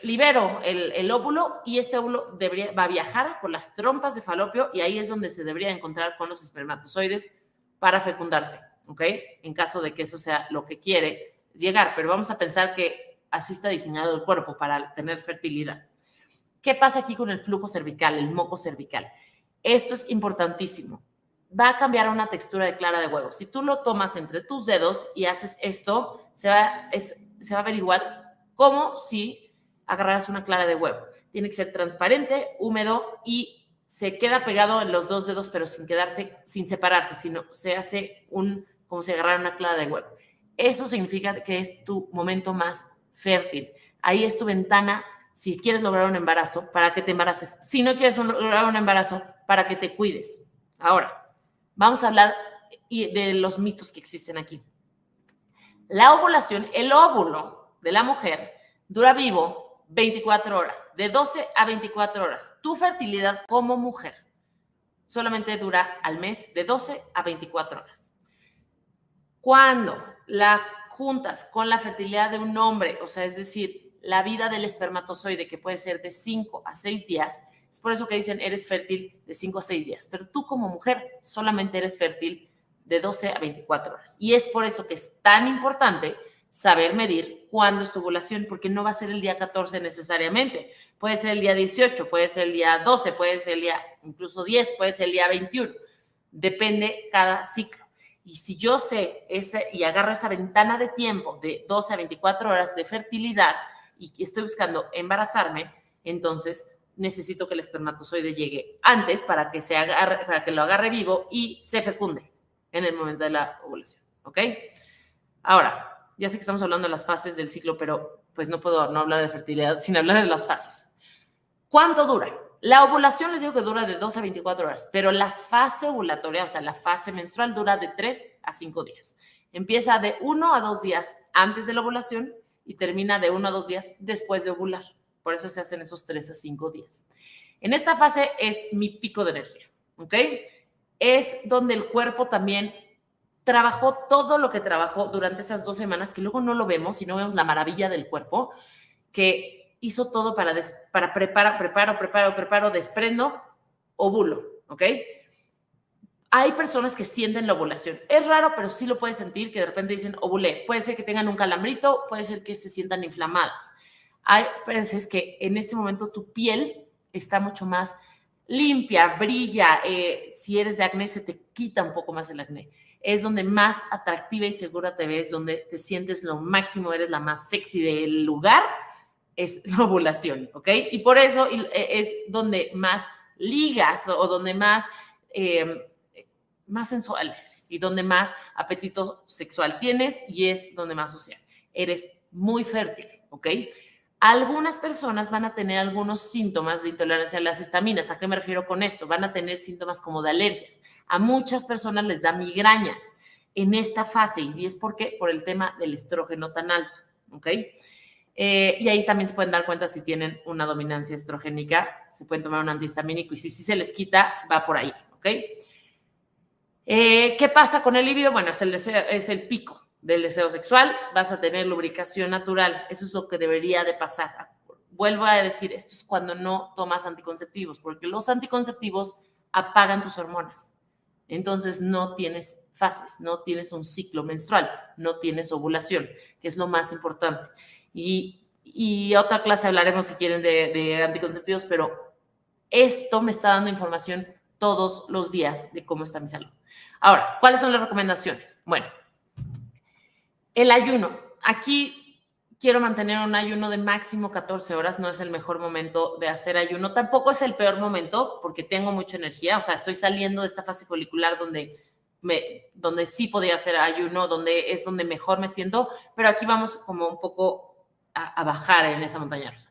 S1: libero el óvulo y este óvulo va a viajar por las trompas de falopio y ahí es donde se debería encontrar con los espermatozoides para fecundarse, ¿ok? En caso de que eso sea lo que quiere llegar, pero vamos a pensar que así está diseñado el cuerpo para tener fertilidad. ¿Qué pasa aquí con el flujo cervical, el moco cervical? Esto es importantísimo. Va a cambiar a una textura de clara de huevo. Si tú lo tomas entre tus dedos y haces esto, se va a ver igual como si agarraras una clara de huevo. Tiene que ser transparente, húmedo y se queda pegado en los dos dedos, pero sin separarse, sino se hace como si agarrara una clara de huevo. Eso significa que es tu momento más fértil. Ahí es tu ventana si quieres lograr un embarazo, para que te embaraces. Si no quieres lograr un embarazo, para que te cuides. Ahora, vamos a hablar de los mitos que existen aquí. La ovulación, el óvulo de la mujer dura vivo 24 horas, de 12 a 24 horas. Tu fertilidad como mujer solamente dura al mes de 12 a 24 horas. Cuando la juntas con la fertilidad de un hombre, o sea, es decir, la vida del espermatozoide, que puede ser de 5 a 6 días, es por eso que dicen eres fértil de 5 a 6 días, pero tú como mujer solamente eres fértil de 12 a 24 horas. Y es por eso que es tan importante saber medir cuándo es tu ovulación, porque no va a ser el día 14 necesariamente. Puede ser el día 18, puede ser el día 12, puede ser el día incluso 10, puede ser el día 21. Depende cada ciclo. Y si yo sé y agarro esa ventana de tiempo de 12 a 24 horas de fertilidad y estoy buscando embarazarme, entonces necesito que el espermatozoide llegue antes para que lo agarre vivo y se fecunde en el momento de la ovulación, ¿ok? Ahora, ya sé que estamos hablando de las fases del ciclo, pero pues no puedo no hablar de fertilidad sin hablar de las fases. ¿Cuánto dura? La ovulación les digo que dura de 2 a 24 horas, pero la fase ovulatoria, o sea, la fase menstrual, dura de 3 a 5 días. Empieza de 1 a 2 días antes de la ovulación y termina de 1 a 2 días después de ovular. Por eso se hacen esos 3 a 5 días. En esta fase es mi pico de energía, ¿ok? Es donde el cuerpo también trabajó todo lo que trabajó durante esas 2 semanas, que luego no lo vemos y no vemos la maravilla del cuerpo, que hizo todo para preparo, desprendo, ovulo, ¿ok? Hay personas que sienten la ovulación. Es raro, pero sí lo puedes sentir, que de repente dicen ovulé. Puede ser que tengan un calambrito, puede ser que se sientan inflamadas. Hay veces que en este momento tu piel está mucho más limpia, brilla. Si eres de acné, se te quita un poco más el acné. Es donde más atractiva y segura te ves, donde te sientes lo máximo, eres la más sexy del lugar, es la ovulación, ¿ok? Y por eso es donde más ligas o donde más sensual eres y donde más apetito sexual tienes y es donde más social. Eres muy fértil, ¿ok? Algunas personas van a tener algunos síntomas de intolerancia a las histaminas. ¿A qué me refiero con esto? Van a tener síntomas como de alergias. A muchas personas les da migrañas en esta fase y es porque por el tema del estrógeno tan alto, ¿ok? Y ahí también se pueden dar cuenta si tienen una dominancia estrogénica, se pueden tomar un antihistamínico y si se les quita, va por ahí, ¿ok? ¿Qué pasa con el líbido? Bueno, es el pico del deseo sexual, vas a tener lubricación natural, eso es lo que debería de pasar. Vuelvo a decir, esto es cuando no tomas anticonceptivos, porque los anticonceptivos apagan tus hormonas. Entonces no tienes fases, no tienes un ciclo menstrual, no tienes ovulación, que es lo más importante. Y otra clase hablaremos si quieren de anticonceptivos, pero esto me está dando información todos los días de cómo está mi salud. Ahora, ¿cuáles son las recomendaciones? Bueno, el ayuno. Aquí quiero mantener un ayuno de máximo 14 horas. No es el mejor momento de hacer ayuno. Tampoco es el peor momento porque tengo mucha energía. O sea, estoy saliendo de esta fase folicular donde sí podía hacer ayuno, donde es donde mejor me siento. Pero aquí vamos como un poco a bajar en esa montaña rusa.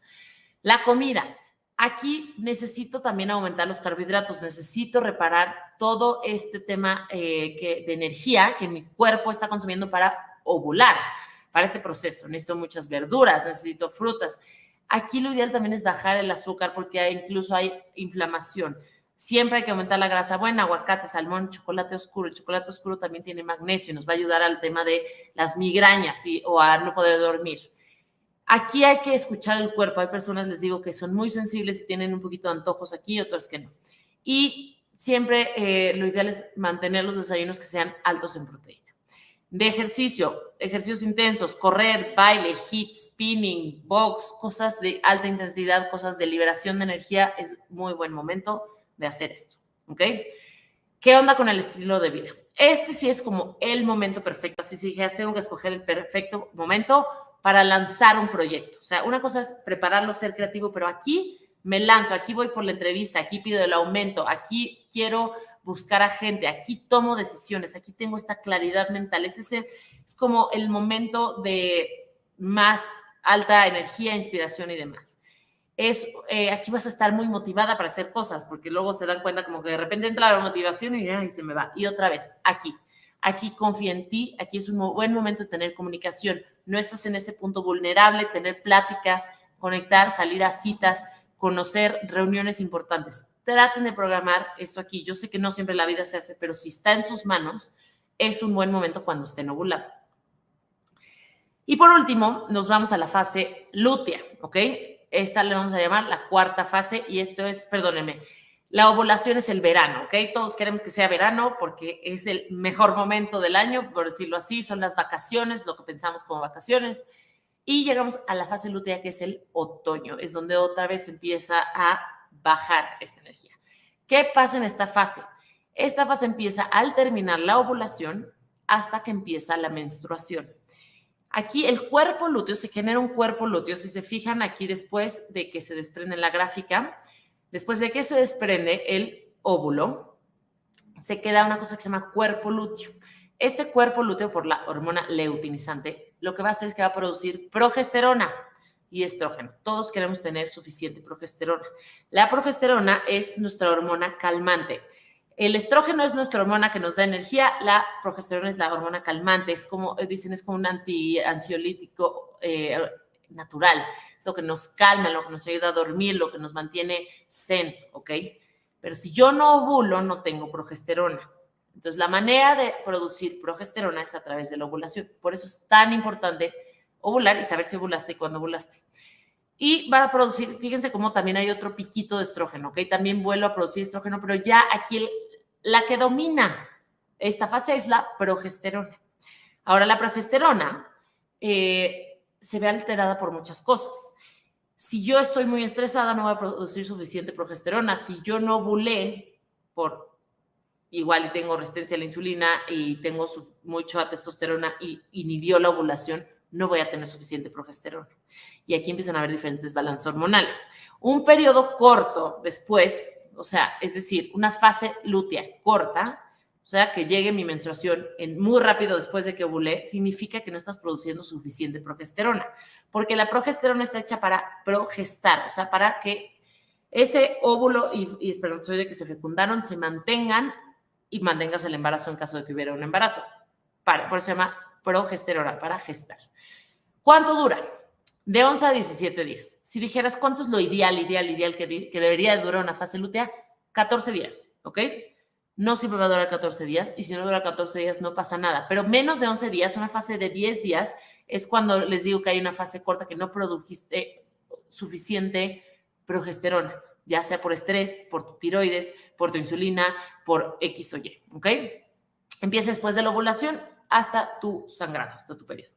S1: La comida. Aquí necesito también aumentar los carbohidratos, necesito reparar todo este tema de energía que mi cuerpo está consumiendo para ovular, para este proceso. Necesito muchas verduras, necesito frutas. Aquí lo ideal también es bajar el azúcar porque incluso hay inflamación. Siempre hay que aumentar la grasa buena, aguacate, salmón, chocolate oscuro. El chocolate oscuro también tiene magnesio, nos va a ayudar al tema de las migrañas o a no poder dormir. Aquí hay que escuchar el cuerpo. Hay personas, les digo, que son muy sensibles y tienen un poquito de antojos aquí, otras que no. Y siempre lo ideal es mantener los desayunos que sean altos en proteína. De ejercicios intensos, correr, baile, HIIT, spinning, box, cosas de alta intensidad, cosas de liberación de energía, es muy buen momento de hacer esto, ¿ok? ¿Qué onda con el estilo de vida? Este sí es como el momento perfecto. Así si dijeras, tengo que escoger el perfecto momento para lanzar un proyecto. O sea, una cosa es prepararlo, ser creativo, pero aquí me lanzo, aquí voy por la entrevista, aquí pido el aumento, aquí quiero buscar a gente, aquí tomo decisiones, aquí tengo esta claridad mental. Es como el momento de más alta energía, inspiración y demás. Aquí vas a estar muy motivada para hacer cosas, porque luego se dan cuenta como que de repente entra la motivación y se me va. Y otra vez, aquí confía en ti, aquí es un buen momento de tener comunicación. No estás en ese punto vulnerable, tener pláticas, conectar, salir a citas, conocer reuniones importantes. Traten de programar esto aquí. Yo sé que no siempre la vida se hace, pero si está en sus manos, es un buen momento cuando estén ovulando. Y por último, nos vamos a la fase lútea, ¿ok? Esta le vamos a llamar la cuarta fase y esto es, perdónenme, la ovulación es el verano, ¿ok? Todos queremos que sea verano porque es el mejor momento del año, por decirlo así, son las vacaciones, lo que pensamos como vacaciones. Y llegamos a la fase lútea, que es el otoño, es donde otra vez empieza a bajar esta energía. ¿Qué pasa en esta fase? Esta fase empieza al terminar la ovulación hasta que empieza la menstruación. Aquí el cuerpo lúteo, se genera un cuerpo lúteo, si se fijan aquí después de que se desprende la gráfica, después de que se desprende el óvulo, se queda una cosa que se llama cuerpo lúteo. Este cuerpo lúteo, por la hormona luteinizante, lo que va a hacer es que va a producir progesterona y estrógeno. Todos queremos tener suficiente progesterona. La progesterona es nuestra hormona calmante. El estrógeno es nuestra hormona que nos da energía, la progesterona es la hormona calmante, es como, dicen, es como un ansiolítico natural, es lo que nos calma, lo que nos ayuda a dormir, lo que nos mantiene zen, ¿ok? Pero si yo no ovulo, no tengo progesterona. Entonces, la manera de producir progesterona es a través de la ovulación. Por eso es tan importante ovular y saber si ovulaste y cuándo ovulaste. Y va a producir, fíjense cómo también hay otro piquito de estrógeno, ¿ok? También vuelvo a producir estrógeno, pero ya aquí la que domina esta fase es la progesterona. Ahora, la progesterona se ve alterada por muchas cosas. Si yo estoy muy estresada, no voy a producir suficiente progesterona. Si yo no ovulé, por igual y tengo resistencia a la insulina y tengo mucha testosterona y inhibió la ovulación, no voy a tener suficiente progesterona. Y aquí empiezan a haber diferentes balances hormonales. Un periodo corto después, o sea, es decir, una fase lútea corta, o sea, que llegue mi menstruación muy rápido después de que ovulé, significa que no estás produciendo suficiente progesterona, porque la progesterona está hecha para progestar, o sea, para que ese óvulo y espermatozoide que se fecundaron se mantengan y mantengas el embarazo en caso de que hubiera un embarazo. Por eso se llama progesterona, para gestar. ¿Cuánto dura? De 11 a 17 días. Si dijeras cuánto es lo ideal que debería durar una fase lútea, 14 días, ¿ok? No siempre va a durar 14 días y si no dura 14 días no pasa nada, pero menos de 11 días, una fase de 10 días es cuando les digo que hay una fase corta que no produjiste suficiente progesterona, ya sea por estrés, por tu tiroides, por tu insulina, por X o Y, ¿ok? Empieza después de la ovulación hasta tu sangrado, hasta tu periodo.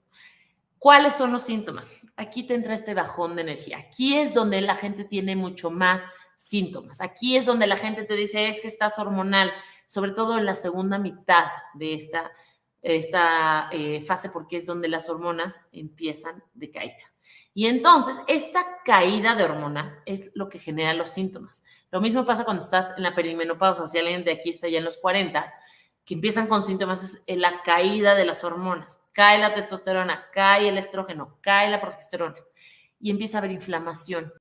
S1: ¿Cuáles son los síntomas? Aquí te entra este bajón de energía. Aquí es donde la gente tiene mucho más síntomas. Aquí es donde la gente te dice, es que estás hormonal, sobre todo en la segunda mitad de esta fase, porque es donde las hormonas empiezan de caída. Y entonces, esta caída de hormonas es lo que genera los síntomas. Lo mismo pasa cuando estás en la perimenopausia, si alguien de aquí está ya en los 40, que empiezan con síntomas, es la caída de las hormonas. Cae la testosterona, cae el estrógeno, cae la progesterona y empieza a haber inflamación.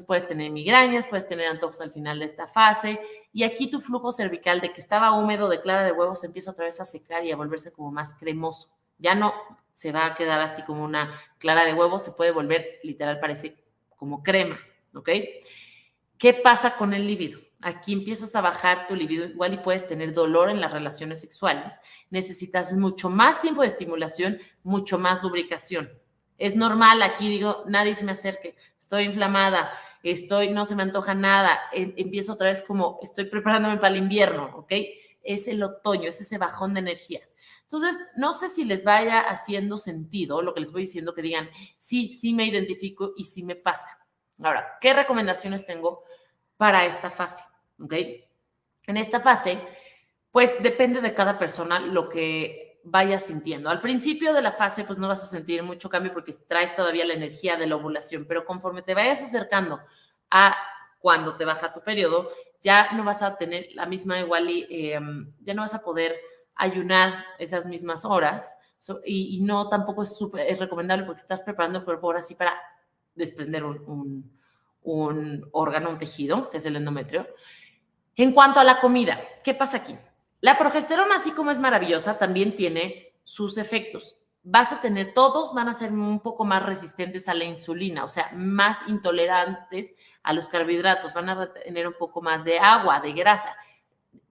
S1: Puedes tener migrañas, puedes tener antojos al final de esta fase y aquí tu flujo cervical de que estaba húmedo de clara de huevo se empieza otra vez a secar y a volverse como más cremoso. Ya no se va a quedar así como una clara de huevo, se puede volver, literal, parece como crema, ¿ok? ¿Qué pasa con el libido? Aquí empiezas a bajar tu libido igual y puedes tener dolor en las relaciones sexuales. Necesitas mucho más tiempo de estimulación, mucho más lubricación. Es normal, aquí digo, nadie se me acerque, estoy inflamada, no se me antoja nada, empiezo otra vez como estoy preparándome para el invierno, ¿ok? Es el otoño, es ese bajón de energía. Entonces, no sé si les vaya haciendo sentido lo que les voy diciendo, que digan, sí, sí me identifico y sí me pasa. Ahora, ¿qué recomendaciones tengo para esta fase? ¿Ok? En esta fase, pues depende de cada persona lo que vayas sintiendo. Al principio de la fase, pues no vas a sentir mucho cambio porque traes todavía la energía de la ovulación, pero conforme te vayas acercando a cuando te baja tu periodo, ya no vas a tener la misma igual y ya no vas a poder ayunar esas mismas horas y no tampoco es recomendable porque estás preparando el cuerpo ahora sí para desprender un órgano, un tejido, que es el endometrio. En cuanto a la comida, ¿qué pasa aquí? La progesterona, así como es maravillosa, también tiene sus efectos. todos van a ser un poco más resistentes a la insulina, o sea, más intolerantes a los carbohidratos, van a tener un poco más de agua, de grasa.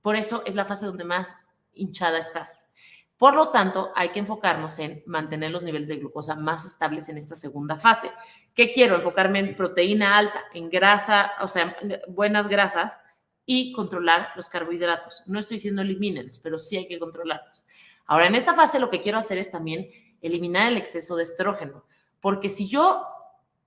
S1: Por eso es la fase donde más hinchada estás. Por lo tanto, hay que enfocarnos en mantener los niveles de glucosa más estables en esta segunda fase. ¿Qué quiero? Enfocarme en proteína alta, en grasa, o sea, en buenas grasas y controlar los carbohidratos. No estoy diciendo elimínenlos, pero sí hay que controlarlos. Ahora, en esta fase lo que quiero hacer es también eliminar el exceso de estrógeno, porque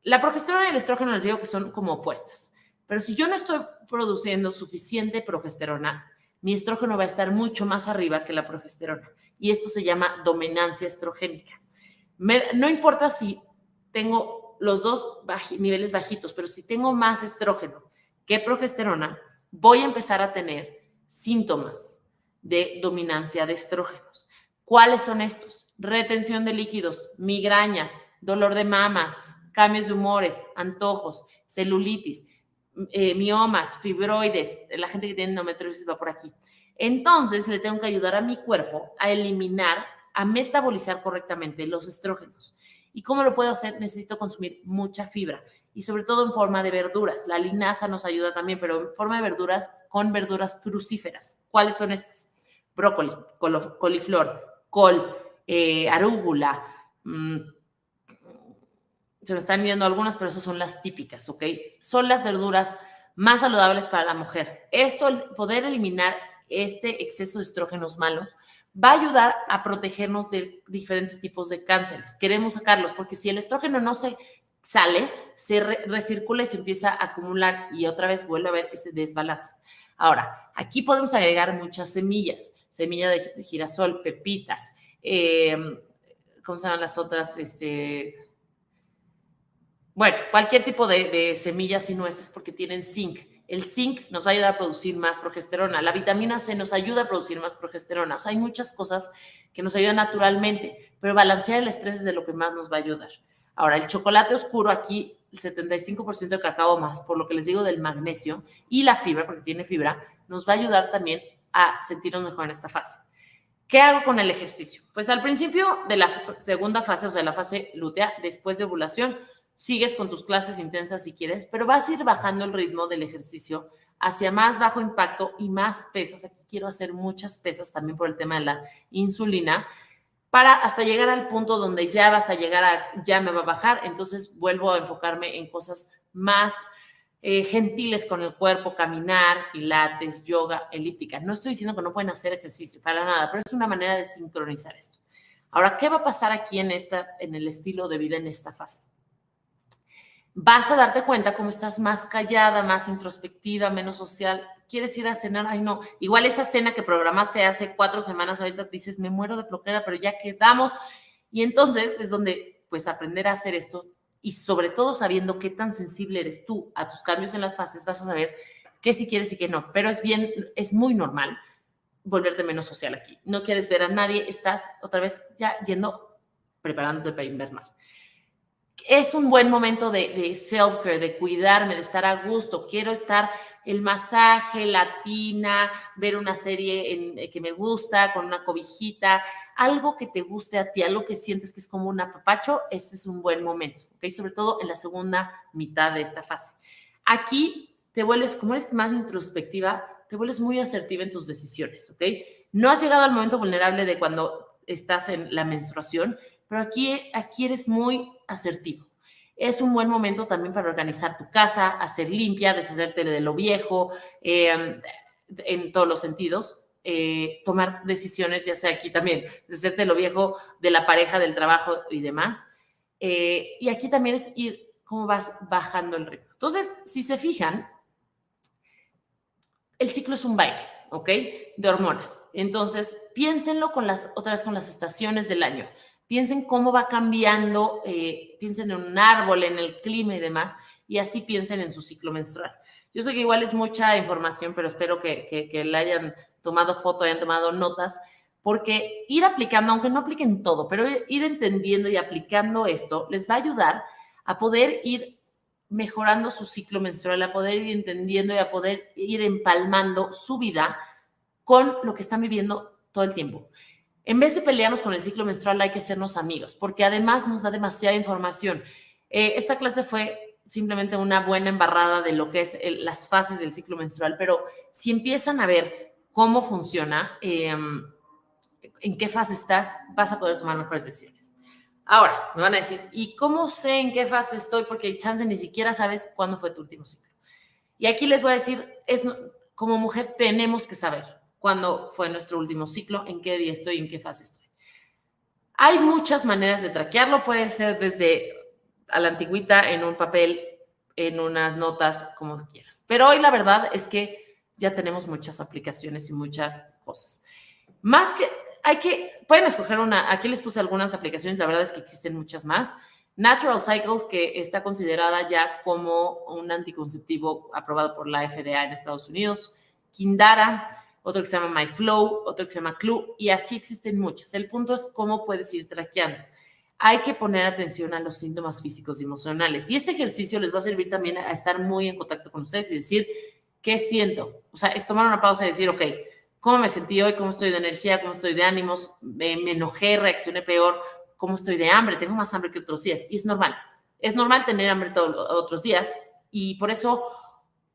S1: la progesterona y el estrógeno les digo que son como opuestas, pero si yo no estoy produciendo suficiente progesterona, mi estrógeno va a estar mucho más arriba que la progesterona. Y esto se llama dominancia estrogénica. No importa si tengo los dos niveles bajitos, pero si tengo más estrógeno que progesterona, voy a empezar a tener síntomas de dominancia de estrógenos. ¿Cuáles son estos? Retención de líquidos, migrañas, dolor de mamas, cambios de humores, antojos, celulitis, miomas, fibroides, la gente que tiene endometriosis va por aquí. Entonces, le tengo que ayudar a mi cuerpo a eliminar, a metabolizar correctamente los estrógenos. ¿Y cómo lo puedo hacer? Necesito consumir mucha fibra y sobre todo en forma de verduras. La linaza nos ayuda también, pero en forma de verduras, con verduras crucíferas. ¿Cuáles son estas? Brócoli, coliflor, col, arúgula. Se me están viendo algunas, pero esas son las típicas, ¿ok? Son las verduras más saludables para la mujer. Esto, el poder eliminar este exceso de estrógenos malos, va a ayudar a protegernos de diferentes tipos de cánceres. Queremos sacarlos, porque si el estrógeno no se sale, se recircula y se empieza a acumular y otra vez vuelve a haber ese desbalance. Ahora, aquí podemos agregar muchas semillas, semilla de girasol, pepitas, ¿cómo se llaman las otras? Bueno, cualquier tipo de semillas y nueces porque tienen zinc. El zinc nos va a ayudar a producir más progesterona. La vitamina C nos ayuda a producir más progesterona. O sea, hay muchas cosas que nos ayudan naturalmente, pero balancear el estrés es de lo que más nos va a ayudar. Ahora, el chocolate oscuro aquí, el 75% de cacao más, por lo que les digo del magnesio y la fibra, porque tiene fibra, nos va a ayudar también a sentirnos mejor en esta fase. ¿Qué hago con el ejercicio? Pues al principio de la segunda fase, o sea, la fase lútea, después de ovulación, sigues con tus clases intensas si quieres, pero vas a ir bajando el ritmo del ejercicio hacia más bajo impacto y más pesas. Aquí quiero hacer muchas pesas también por el tema de la insulina, para hasta llegar al punto donde ya vas a llegar ya me va a bajar, entonces vuelvo a enfocarme en cosas más gentiles con el cuerpo, caminar, pilates, yoga, elíptica. No estoy diciendo que no pueden hacer ejercicio, para nada, pero es una manera de sincronizar esto. Ahora, ¿qué va a pasar aquí en el estilo de vida en esta fase? Vas a darte cuenta cómo estás más callada, más introspectiva, menos social. ¿Quieres ir a cenar? Ay, no. Igual esa cena que programaste hace 4 semanas, ahorita dices, me muero de flojera, pero ya quedamos. Y entonces es donde, pues, aprender a hacer esto y sobre todo sabiendo qué tan sensible eres tú a tus cambios en las fases, vas a saber qué sí quieres y qué no. Pero es muy normal volverte menos social aquí. No quieres ver a nadie, estás otra vez ya preparándote para invernal. Es un buen momento de self-care, de cuidarme, de estar a gusto. Quiero estar el masaje, la tina, ver una serie que me gusta, con una cobijita, algo que te guste a ti, algo que sientes que es como un apapacho, ese es un buen momento, ¿ok? Sobre todo en la segunda mitad de esta fase. Aquí te vuelves, como eres más introspectiva, te vuelves muy asertiva en tus decisiones, ¿ok? No has llegado al momento vulnerable de cuando estás en la menstruación, pero aquí eres muy asertivo. Es un buen momento también para organizar tu casa, hacer limpia, deshacerte de lo viejo, en todos los sentidos, tomar decisiones, ya sea aquí también, deshacerte de lo viejo, de la pareja, del trabajo y demás. Y aquí también es ir cómo vas bajando el ritmo. Entonces, si se fijan, el ciclo es un baile, ¿ok? De hormonas. Entonces, piénsenlo otra vez con las estaciones del año. Piensen cómo va cambiando, piensen en un árbol, en el clima y demás, y así piensen en su ciclo menstrual. Yo sé que igual es mucha información, pero espero que le hayan tomado foto, hayan tomado notas, porque ir aplicando, aunque no apliquen todo, pero ir entendiendo y aplicando esto les va a ayudar a poder ir mejorando su ciclo menstrual, a poder ir entendiendo y a poder ir empalmando su vida con lo que están viviendo todo el tiempo. En vez de pelearnos con el ciclo menstrual, hay que sernos amigos, porque además nos da demasiada información. Esta clase fue simplemente una buena embarrada de lo que es las fases del ciclo menstrual, pero si empiezan a ver cómo funciona, en qué fase estás, vas a poder tomar mejores decisiones. Ahora, me van a decir, ¿y cómo sé en qué fase estoy? Porque el chance ni siquiera sabes cuándo fue tu último ciclo. Y aquí les voy a decir, como mujer tenemos que saber cuándo fue nuestro último ciclo, en qué día estoy, en qué fase estoy. Hay muchas maneras de traquearlo, puede ser desde a la antigüita, en un papel, en unas notas, como quieras. Pero hoy la verdad es que ya tenemos muchas aplicaciones y muchas cosas. Más que, pueden escoger una, aquí les puse algunas aplicaciones, la verdad es que existen muchas más. Natural Cycles, que está considerada ya como un anticonceptivo aprobado por la FDA en Estados Unidos. Kindara, otro que se llama MyFlow, otro que se llama Clue, y así existen muchas. El punto es cómo puedes ir traqueando. Hay que poner atención a los síntomas físicos y emocionales. Y este ejercicio les va a servir también a estar muy en contacto con ustedes y decir, ¿qué siento? O sea, es tomar una pausa y decir, ok, ¿cómo me sentí hoy? ¿Cómo estoy de energía? ¿Cómo estoy de ánimos? Me enojé, reaccioné peor. ¿Cómo estoy de hambre? Tengo más hambre que otros días. Y es normal. Es normal tener hambre todos otros días. Y por eso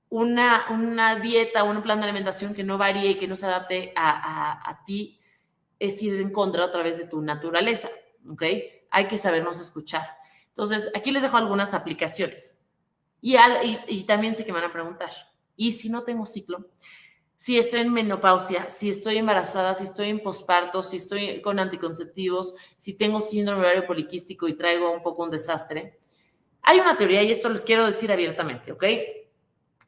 S1: una dieta, un plan de alimentación que no varíe y que no se adapte a ti es ir en contra otra vez de tu naturaleza. ¿Ok? Hay que sabernos escuchar. Entonces, aquí les dejo algunas aplicaciones. Y también sé que me van a preguntar, ¿y si no tengo ciclo? Si estoy en menopausia, si estoy embarazada, si estoy en posparto, si estoy con anticonceptivos, si tengo síndrome ovario poliquístico y traigo un poco un desastre. Hay una teoría, y esto les quiero decir abiertamente, ¿ok?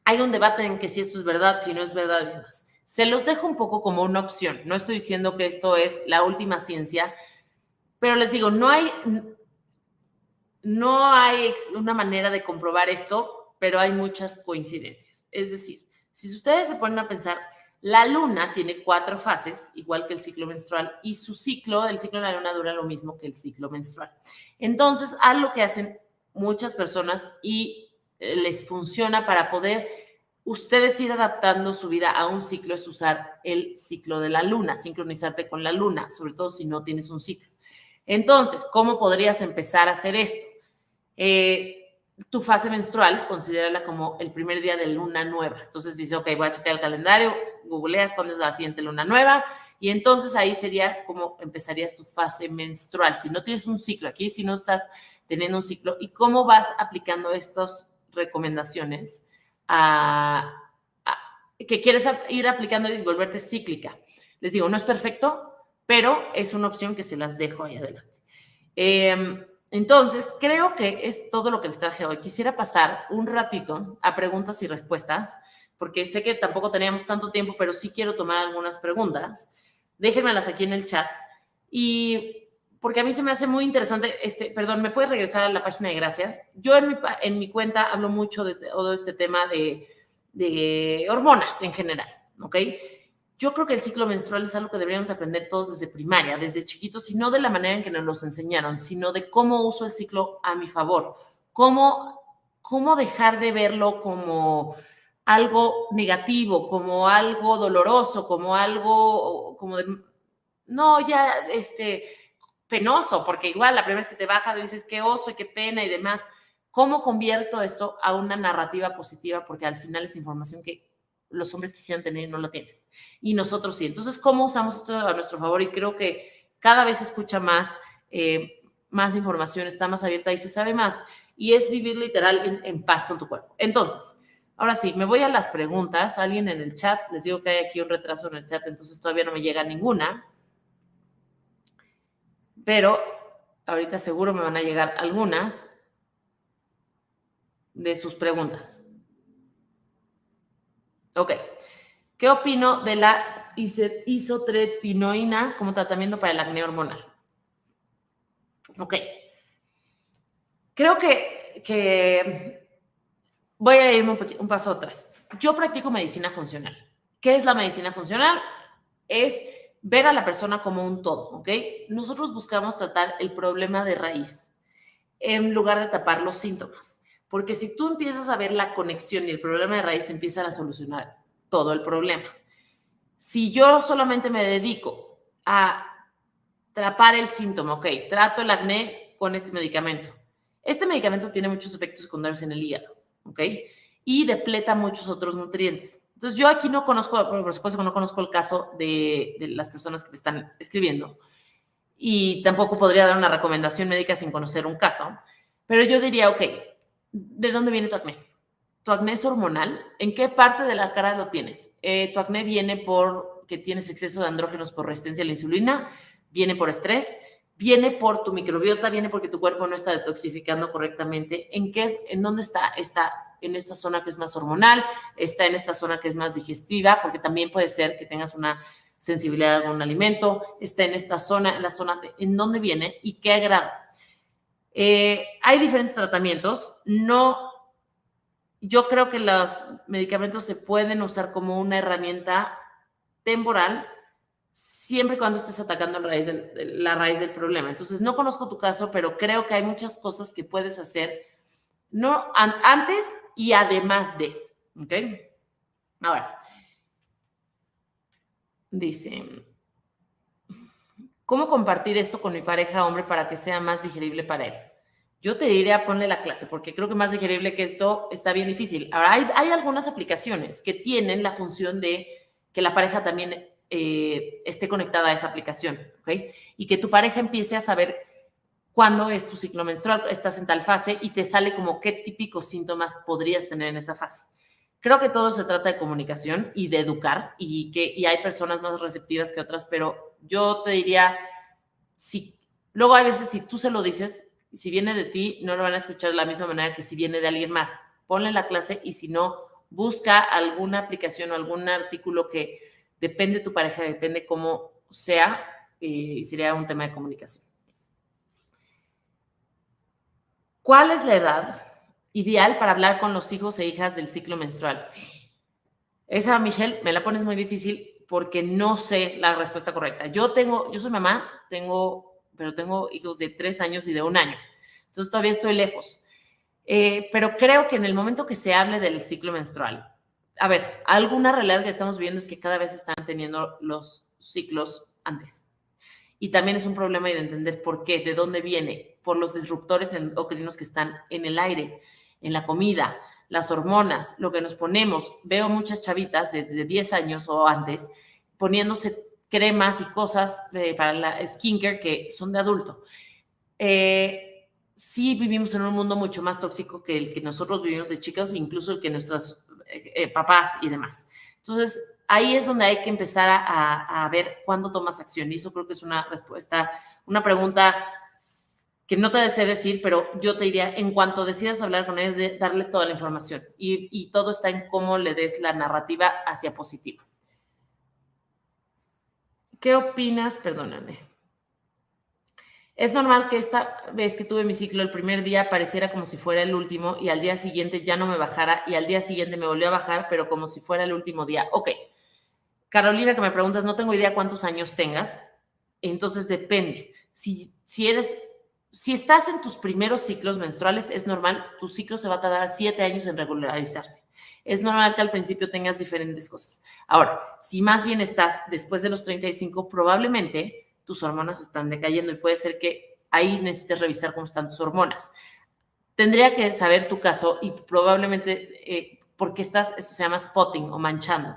S1: Hay un debate en que si esto es verdad, si no es verdad y demás. Se los dejo un poco como una opción. No estoy diciendo que esto es la última ciencia, pero les digo, no hay una manera de comprobar esto, pero hay muchas coincidencias. Es decir, si ustedes se ponen a pensar, la luna tiene 4 fases, igual que el ciclo menstrual, y el ciclo de la luna dura lo mismo que el ciclo menstrual. Entonces, algo que hacen muchas personas y les funciona para poder ustedes ir adaptando su vida a un ciclo es usar el ciclo de la luna, sincronizarte con la luna, sobre todo si no tienes un ciclo. Entonces, ¿cómo podrías empezar a hacer esto? Tu fase menstrual, considérala como el primer día de luna nueva. Entonces dice, ok, voy a checar el calendario, googleas cuándo es la siguiente luna nueva, y entonces ahí sería como empezarías tu fase menstrual. Si no tienes un ciclo aquí, si no estás teniendo un ciclo, ¿y cómo vas aplicando estas recomendaciones que quieres ir aplicando y volverte cíclica? Les digo, no es perfecto, pero es una opción que se las dejo ahí adelante. Entonces, creo que es todo lo que les traje hoy. Quisiera pasar un ratito a preguntas y respuestas, porque sé que tampoco teníamos tanto tiempo, pero sí quiero tomar algunas preguntas. Déjenmelas aquí en el chat. Y porque a mí se me hace muy interesante, perdón, ¿me puedes regresar a la página de gracias? Yo en mi cuenta hablo mucho de todo este tema de hormonas en general, ¿ok? Yo creo que el ciclo menstrual es algo que deberíamos aprender todos desde primaria, desde chiquitos, y no de la manera en que nos los enseñaron, sino de cómo uso el ciclo a mi favor, cómo dejar de verlo como algo negativo, como algo doloroso, como algo como de, no, ya, penoso, porque igual la primera vez que te baja dices qué oso y qué pena y demás. ¿Cómo convierto esto a una narrativa positiva? Porque al final es información que los hombres quisieran tener y no lo tienen. Y nosotros sí. Entonces, ¿cómo usamos esto a nuestro favor? Y creo que cada vez se escucha más, más información, está más abierta y se sabe más. Y es vivir literal en paz con tu cuerpo. Entonces, ahora sí, me voy a las preguntas. Alguien en el chat, les digo que hay aquí un retraso en el chat, entonces todavía no me llega ninguna. Pero ahorita seguro me van a llegar algunas de sus preguntas. Ok. ¿Qué opino de la isotretinoína como tratamiento para el acné hormonal? Ok. Creo que voy a irme un paso atrás. Yo practico medicina funcional. ¿Qué es la medicina funcional? Es ver a la persona como un todo, ¿ok? Nosotros buscamos tratar el problema de raíz en lugar de tapar los síntomas. Porque si tú empiezas a ver la conexión y el problema de raíz, empiezan a solucionar todo el problema. Si yo solamente me dedico a Trapar el síntoma, ok, trato el acné con este medicamento. Este medicamento tiene muchos efectos secundarios en el hígado, ok, y depleta muchos otros nutrientes. Entonces, yo aquí no conozco, por supuesto que no conozco el caso de las personas que me están escribiendo y tampoco podría dar una recomendación médica sin conocer un caso, pero yo diría, ok, ¿de dónde viene tu acné? ¿Tu acné es hormonal? ¿En qué parte de la cara lo tienes? ¿Tu acné viene por que tienes exceso de andrógenos por resistencia a la insulina? ¿Viene por estrés? ¿Viene por tu microbiota? ¿Viene porque tu cuerpo no está detoxificando correctamente? ¿En dónde está? ¿Está en esta zona que es más hormonal? ¿Está en esta zona que es más digestiva? Porque también puede ser que tengas una sensibilidad a algún alimento. ¿Está en esta zona, en la zona en dónde viene y qué agrada? Hay diferentes tratamientos. Yo creo que los medicamentos se pueden usar como una herramienta temporal siempre y cuando estés atacando la raíz del problema. Entonces, no conozco tu caso, pero creo que hay muchas cosas que puedes hacer antes y además de, ¿ok? Ahora, dice, ¿cómo compartir esto con mi pareja hombre para que sea más digerible para él? Yo te diría, ponle la clase, porque creo que más digerible que esto está bien difícil. Ahora, hay algunas aplicaciones que tienen la función de que la pareja también esté conectada a esa aplicación, ¿ok? Y que tu pareja empiece a saber cuándo es tu ciclo menstrual, estás en tal fase y te sale como qué típicos síntomas podrías tener en esa fase. Creo que todo se trata de comunicación y de educar y hay personas más receptivas que otras, pero yo te diría, luego hay veces si tú se lo dices, si viene de ti, no lo van a escuchar de la misma manera que si viene de alguien más. Ponle la clase y si no, busca alguna aplicación o algún artículo que depende de tu pareja, depende cómo sea, y sería un tema de comunicación. ¿Cuál es la edad ideal para hablar con los hijos e hijas del ciclo menstrual? Esa, Michelle, me la pones muy difícil porque no sé la respuesta correcta. Yo soy mamá, pero tengo hijos de 3 años y de 1 año. Entonces todavía estoy lejos. Pero creo que en el momento que se hable del ciclo menstrual, a ver, alguna realidad que estamos viendo es que cada vez están teniendo los ciclos antes. Y también es un problema de entender por qué, de dónde viene, por los disruptores endocrinos que están en el aire, en la comida, las hormonas, lo que nos ponemos. Veo muchas chavitas desde 10 años o antes poniéndose cremas y cosas para la skincare que son de adulto. Sí vivimos en un mundo mucho más tóxico que el que nosotros vivimos de chicos, incluso el que nuestros papás y demás. Entonces, ahí es donde hay que empezar a ver cuándo tomas acción. Y eso creo que es una respuesta, una pregunta que no te sé decir, pero yo te diría, en cuanto decidas hablar con ellos, de darle toda la información. Y todo está en cómo le des la narrativa hacia positiva. ¿Qué opinas? Perdóname. Es normal que esta vez que tuve mi ciclo, el primer día pareciera como si fuera el último y al día siguiente ya no me bajara y al día siguiente me volvió a bajar, pero como si fuera el último día. Ok. Carolina, que me preguntas, no tengo idea cuántos años tengas, entonces depende. Si estás en tus primeros ciclos menstruales, es normal, tu ciclo se va a tardar 7 años en regularizarse. Es normal que al principio tengas diferentes cosas. Ahora, si más bien estás después de los 35, probablemente tus hormonas están decayendo y puede ser que ahí necesites revisar cómo están tus hormonas. Tendría que saber tu caso y probablemente porque esto se llama spotting o manchando.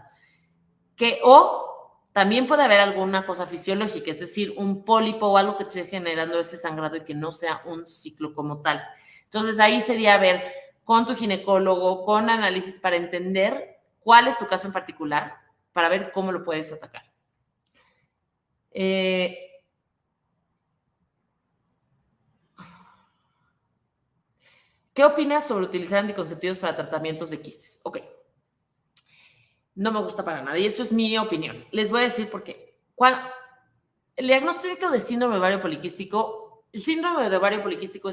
S1: O también puede haber alguna cosa fisiológica, es decir, un pólipo o algo que esté generando ese sangrado y que no sea un ciclo como tal. Entonces ahí sería ver con tu ginecólogo, con análisis para entender cuál es tu caso en particular, para ver cómo lo puedes atacar. ¿Qué opinas sobre utilizar anticonceptivos para tratamientos de quistes? Ok. No me gusta para nada y esto es mi opinión. Les voy a decir por qué. El diagnóstico de síndrome de ovario poliquístico, el síndrome de ovario poliquístico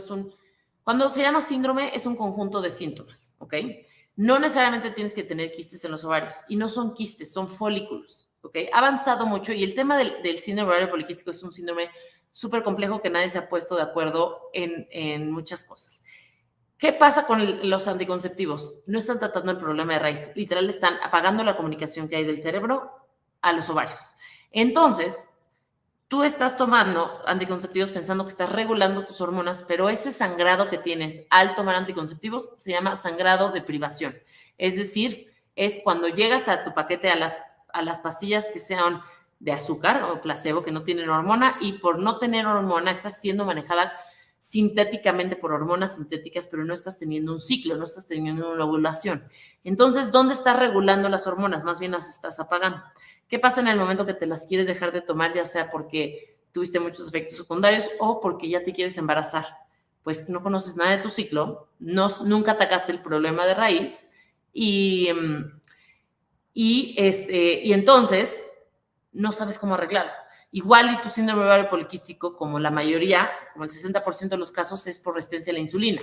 S1: cuando se llama síndrome, es un conjunto de síntomas, ¿ok? No necesariamente tienes que tener quistes en los ovarios y no son quistes, son folículos, ¿ok? Ha avanzado mucho y el tema del síndrome de ovario poliquístico es un síndrome súper complejo que nadie se ha puesto de acuerdo en muchas cosas. ¿Qué pasa con los anticonceptivos? No están tratando el problema de raíz, literal están apagando la comunicación que hay del cerebro a los ovarios. Entonces, tú estás tomando anticonceptivos pensando que estás regulando tus hormonas, pero ese sangrado que tienes al tomar anticonceptivos se llama sangrado de privación. Es decir, es cuando llegas a tu paquete a las pastillas que sean de azúcar o placebo, que no tienen hormona, y por no tener hormona estás siendo manejada sintéticamente por hormonas sintéticas, pero no estás teniendo un ciclo, no estás teniendo una ovulación. Entonces, ¿dónde estás regulando las hormonas? Más bien las estás apagando. ¿Qué pasa en el momento que te las quieres dejar de tomar, ya sea porque tuviste muchos efectos secundarios o porque ya te quieres embarazar? Pues no conoces nada de tu ciclo, nunca atacaste el problema de raíz y entonces no sabes cómo arreglarlo. Igual y tu síndrome ovario poliquístico, como la mayoría, como el 60% de los casos, es por resistencia a la insulina.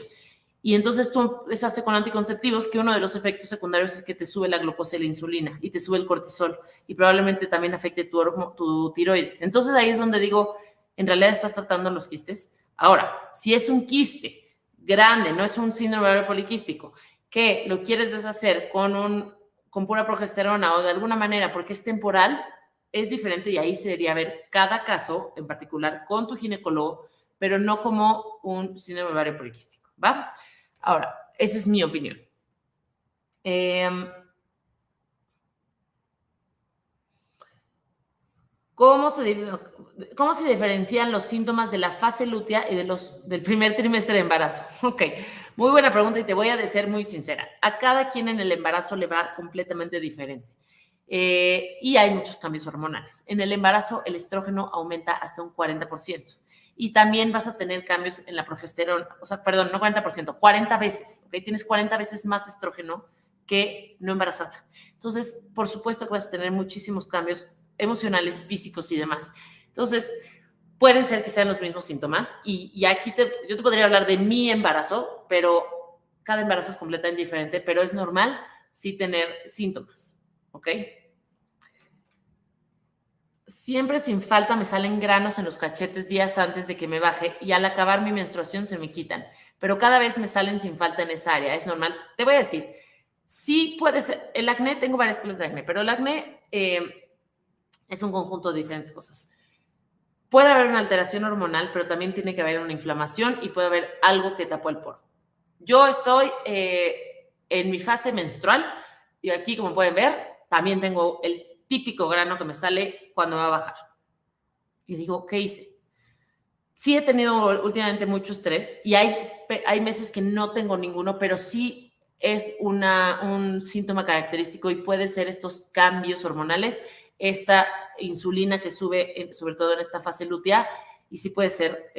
S1: Y entonces tú empezaste con anticonceptivos, que uno de los efectos secundarios es que te sube la glucosa y la insulina y te sube el cortisol y probablemente también afecte tu tiroides. Entonces ahí es donde digo, en realidad estás tratando los quistes. Ahora, si es un quiste grande, no es un síndrome ovario poliquístico, que lo quieres deshacer con pura progesterona o de alguna manera porque es temporal, es diferente y ahí sería ver cada caso en particular con tu ginecólogo, pero no como un síndrome ovario poliquístico, ¿va? Ahora, esa es mi opinión. ¿Cómo se diferencian los síntomas de la fase lútea y del primer trimestre de embarazo? Ok, muy buena pregunta y te voy a ser muy sincera. A cada quien en el embarazo le va completamente diferente. Y hay muchos cambios hormonales. En el embarazo el estrógeno aumenta hasta un 40%. Y también vas a tener cambios en la progesterona, o sea, perdón, no 40%, 40 veces, ¿ok? Tienes 40 veces más estrógeno que no embarazada. Entonces, por supuesto que vas a tener muchísimos cambios emocionales, físicos y demás. Entonces, pueden ser que sean los mismos síntomas. Y aquí yo te podría hablar de mi embarazo, pero cada embarazo es completamente diferente, pero es normal sí tener síntomas, ¿ok? Siempre sin falta me salen granos en los cachetes días antes de que me baje y al acabar mi menstruación se me quitan, pero cada vez me salen sin falta en esa área, es normal. Te voy a decir, sí puede ser, el acné, tengo varias clases de acné, pero el acné es un conjunto de diferentes cosas. Puede haber una alteración hormonal, pero también tiene que haber una inflamación y puede haber algo que tapó el poro. Yo estoy en mi fase menstrual y aquí, como pueden ver, también tengo el típico grano que me sale cuando me va a bajar. Y digo, ¿qué hice? Sí he tenido últimamente mucho estrés y hay meses que no tengo ninguno, pero sí es un síntoma característico y puede ser estos cambios hormonales, esta insulina que sube, sobre todo en esta fase lútea, y sí puede ser,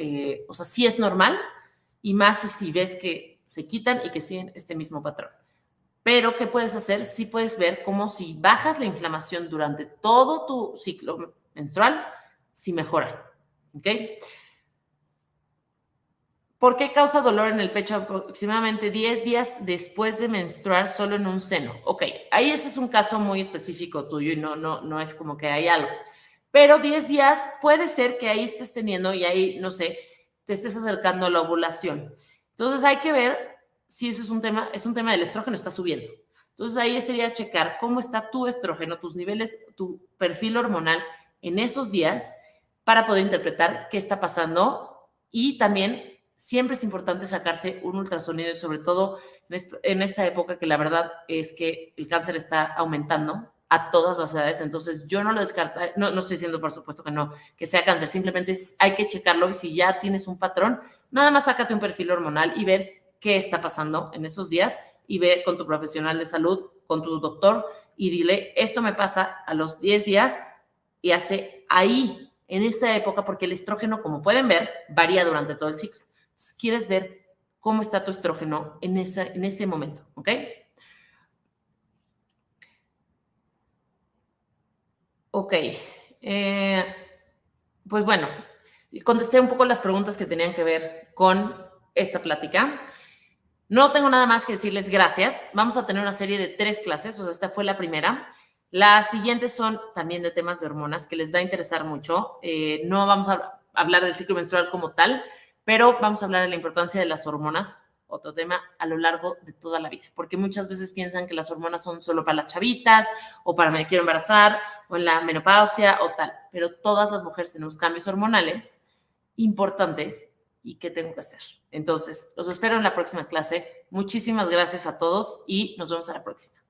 S1: o sea, sí es normal, y más si ves que se quitan y que siguen este mismo patrón. Pero, ¿qué puedes hacer? Sí puedes ver cómo si bajas la inflamación durante todo tu ciclo menstrual, sí mejora. ¿Ok? ¿Por qué causa dolor en el pecho aproximadamente 10 días después de menstruar solo en un seno? Ok, ahí ese es un caso muy específico tuyo y no es como que hay algo. Pero 10 días puede ser que ahí estés teniendo y ahí, no sé, te estés acercando a la ovulación. Entonces hay que ver si eso es un tema del estrógeno, está subiendo. Entonces ahí sería checar cómo está tu estrógeno, tus niveles, tu perfil hormonal en esos días para poder interpretar qué está pasando y también siempre es importante sacarse un ultrasonido y sobre todo en esta época que la verdad es que el cáncer está aumentando a todas las edades, entonces yo no lo descarto, no estoy diciendo por supuesto que no, que sea cáncer, simplemente hay que checarlo y si ya tienes un patrón, nada más sácate un perfil hormonal y ver qué está pasando en esos días y ve con tu profesional de salud, con tu doctor y dile, esto me pasa a los 10 días y hazte ahí, en esta época, porque el estrógeno, como pueden ver, varía durante todo el ciclo. Entonces, quieres ver cómo está tu estrógeno en ese momento, ¿ok? Ok. Pues bueno, contesté un poco las preguntas que tenían que ver con esta plática. No tengo nada más que decirles gracias. Vamos a tener una serie de 3 clases, o sea, esta fue la primera. Las siguientes son también de temas de hormonas que les va a interesar mucho. No vamos a hablar del ciclo menstrual como tal, pero vamos a hablar de la importancia de las hormonas a lo largo de toda la vida, porque muchas veces piensan que las hormonas son solo para las chavitas o para me quiero embarazar o en la menopausia o tal, pero todas las mujeres tenemos cambios hormonales importantes y qué tengo que hacer. Entonces, los espero en la próxima clase. Muchísimas gracias a todos y nos vemos a la próxima.